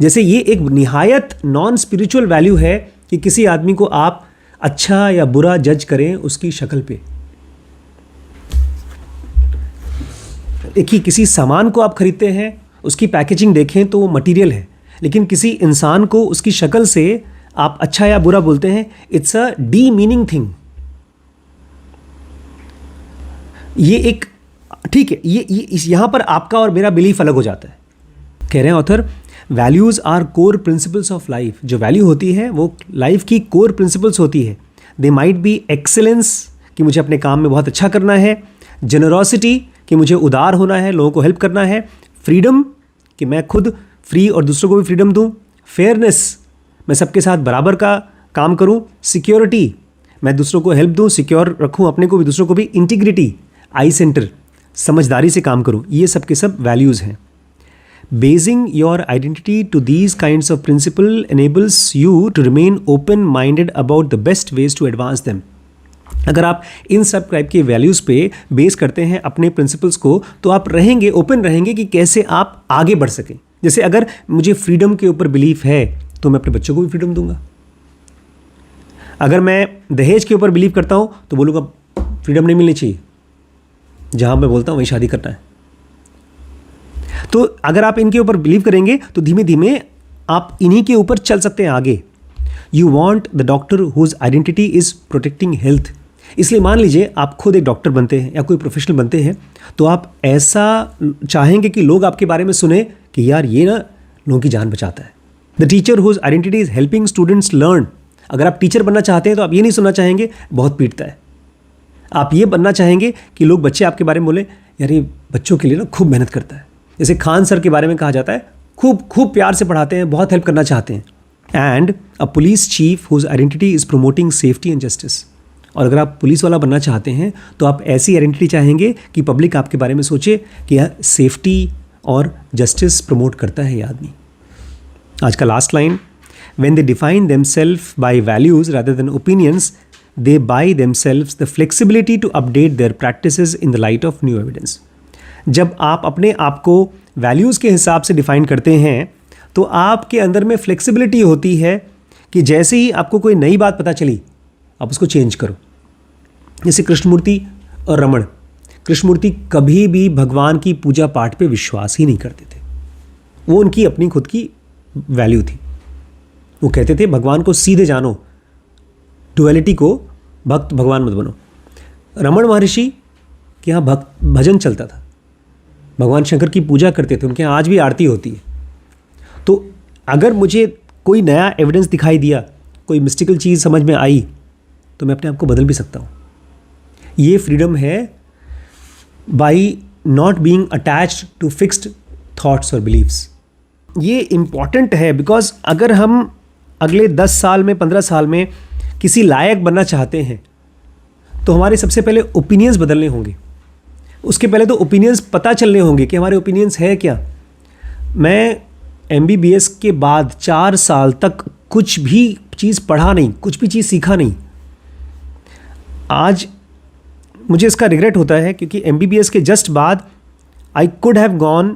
जैसे ये एक निहायत नॉन स्पिरिचुअल वैल्यू है कि किसी आदमी को आप अच्छा या बुरा जज करें उसकी शक्ल पे। देखिए, किसी सामान को आप खरीदते हैं, उसकी पैकेजिंग देखें तो वो मटेरियल है, लेकिन किसी इंसान को उसकी शक्ल से आप अच्छा या बुरा बोलते हैं, it's a D meaning thing. ये एक ठीक है, ये यहाँ पर आपका और मेरा बिलीफ अलग हो जाता है। कह रहे हैं author, values are core principles of life. जो वैल्यू होती है वो लाइफ की कोर प्रिंसिपल्स होती है। दे माइट बी एक्सेलेंस, कि मुझे अपने काम में बहुत अच्छा करना है, जेनरोसिटी, कि मुझे उदार होना है, लोगों को हेल्प करना है, फ्रीडम, कि मैं खुद फ्री और दूसरों को भी फ्रीडम दूं, फेयरनेस, मैं सबके साथ बराबर का काम करूं, सिक्योरिटी, मैं दूसरों को हेल्प दूं, सिक्योर रखूं अपने को भी दूसरों को भी, इंटीग्रिटी, आई सेंटर, समझदारी से काम करूं, ये सब के सब वैल्यूज़ हैं। Basing your identity to these kinds of principle enables you to remain open minded about the best ways to advance them. अगर आप इन सब टाइप के वैल्यूज़ पे बेस करते हैं अपने प्रिंसिपल्स को, तो आप रहेंगे, ओपन रहेंगे कि कैसे आप आगे बढ़ सकें। जैसे अगर मुझे फ्रीडम के ऊपर बिलीफ है तो मैं अपने बच्चों को भी फ्रीडम दूंगा। अगर मैं दहेज के ऊपर बिलीव करता हूँ तो बोलूँगा फ्रीडम नहीं मिलनी चाहिए, जहाँ मैं बोलता हूँ वहीं शादी करना है। तो अगर आप इनके ऊपर बिलीव करेंगे तो धीमे धीमे आप इन्हीं के ऊपर चल सकते हैं आगे। You want the doctor whose identity is protecting health. इसलिए मान लीजिए आप खुद एक डॉक्टर बनते हैं या कोई प्रोफेशनल बनते हैं, तो आप ऐसा चाहेंगे कि लोग आपके बारे में सुने कि यार ये ना लोगों की जान बचाता है। The teacher whose identity is helping students learn. अगर आप टीचर बनना चाहते हैं तो आप ये नहीं सुनना चाहेंगे बहुत पीटता है। आप ये बनना चाहेंगे कि लोग, बच्चे आपके बारे में बोले यार ये बच्चों के लिए ना खूब मेहनत करता है। जैसे खान सर के बारे में कहा जाता है, खूब प्यार से पढ़ाते हैं, बहुत हेल्प करना चाहते हैं। And a police chief whose identity is promoting safety and justice. और अगर आप पुलिस वाला बनना चाहते हैं तो आप ऐसी आइडेंटिटी चाहेंगे कि पब्लिक आपके बारे में सोचे कि यह सेफ्टी और जस्टिस प्रमोट करता है ये आदमी। आज का last line, when they define themselves by values rather than opinions, they buy themselves the flexibility to update their practices in the light of new evidence. जब आप अपने आप को वैल्यूज़ के हिसाब से डिफाइन करते हैं तो आपके अंदर में फ्लेक्सिबिलिटी होती है कि जैसे ही आपको कोई नई बात पता चली आप उसको चेंज करो। जैसे कृष्णमूर्ति और रमण, कृष्णमूर्ति कभी भी भगवान की पूजा पाठ पे विश्वास ही नहीं करते थे, वो उनकी अपनी खुद की वैल्यू थी। वो कहते थे भगवान को सीधे जानो, डुअलिटी को भक्त भगवान मत बनो। रमण महर्षि के यहाँ भक्त भजन चलता था, भगवान शंकर की पूजा करते थे, उनके यहाँ आज भी आरती होती है। तो अगर मुझे कोई नया एविडेंस दिखाई दिया, कोई मिस्टिकल चीज़ समझ में आई, तो मैं अपने आप को बदल भी सकता हूँ। ये फ्रीडम है by not being attached to fixed thoughts और बिलीव्स। ये इम्पॉर्टेंट है बिकॉज अगर हम अगले 10 साल में 15 साल में किसी लायक बनना चाहते हैं तो हमारे सबसे पहले ओपिनियंस बदलने होंगे। उसके पहले तो ओपिनियंस पता चलने होंगे कि हमारे ओपिनियंस है क्या। मैं MBBS के बाद 4 साल तक कुछ भी चीज़ पढ़ा नहीं, कुछ भी चीज़ सीखा नहीं। आज मुझे इसका रिग्रेट होता है क्योंकि MBBS के जस्ट बाद I could have gone,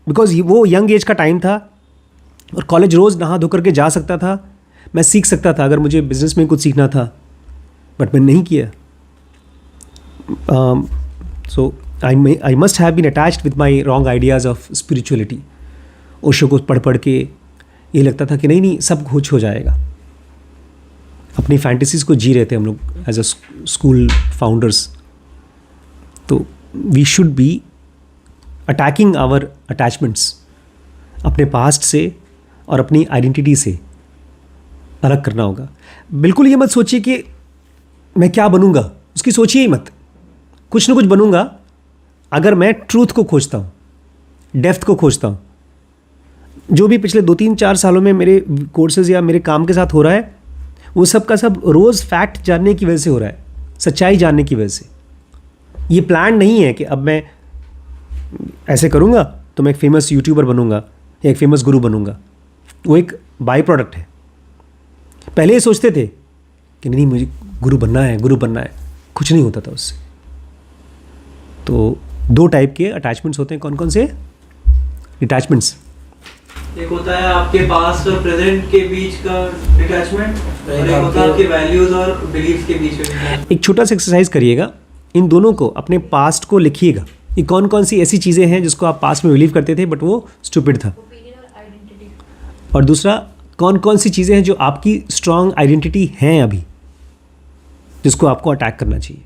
because वो यंग एज का टाइम था और कॉलेज रोज़ नहा धोकर के जा सकता था, मैं सीख सकता था अगर मुझे बिज़नेस में कुछ सीखना था, बट मैंने नहीं किया। So I must have been attached with my wrong ideas of spirituality. Osho को पढ़ के ये लगता था कि नहीं सब कुछ हो जाएगा. अपनी फैंटेसीज़ को जी रहे थे हम लोग एज अ स्कूल फाउंडर्स. तो we should be attacking our attachments, अपने पास्ट से और अपनी आइडेंटिटी से अलग करना होगा. बिल्कुल ये मत सोचिए कि मैं क्या बनूंगा, उसकी सोचिए ही मत. कुछ ना कुछ बनूंगा अगर मैं ट्रूथ को खोजता हूँ, डेप्थ को खोजता हूँ. जो भी पिछले 2-3-4 सालों में मेरे कोर्सेज या मेरे काम के साथ हो रहा है, वो सब का सब रोज़ फैक्ट जानने की वजह से हो रहा है, सच्चाई जानने की वजह से. ये प्लान नहीं है कि अब मैं ऐसे करूँगा तो मैं एक फेमस यूट्यूबर बनूँगा या एक फेमस गुरु बनूँगा. वो एक बाई प्रोडक्ट है. पहले ये सोचते थे कि नहीं मुझे गुरु बनना है, गुरु बनना है. कुछ नहीं होता था उससे. तो 2 टाइप के अटैचमेंट्स होते हैं. कौन कौन से? डिटैचमेंट्स. एक होता है आपके पास्ट और प्रेजेंट के बीच का डिटैचमेंट, और एक होता है आपके वैल्यूज और बिलीफ के बीच का. एक छोटा सा एक्सरसाइज करिएगा. इन दोनों को, अपने पास्ट को लिखिएगा. ये कौन कौन सी ऐसी चीज़ें हैं जिसको आप पास्ट में बिलीव करते थे बट वो स्टूपिड था. और दूसरा, कौन कौन सी चीज़ें हैं जो आपकी स्ट्रॉन्ग आइडेंटिटी हैं अभी, जिसको आपको अटैक करना चाहिए.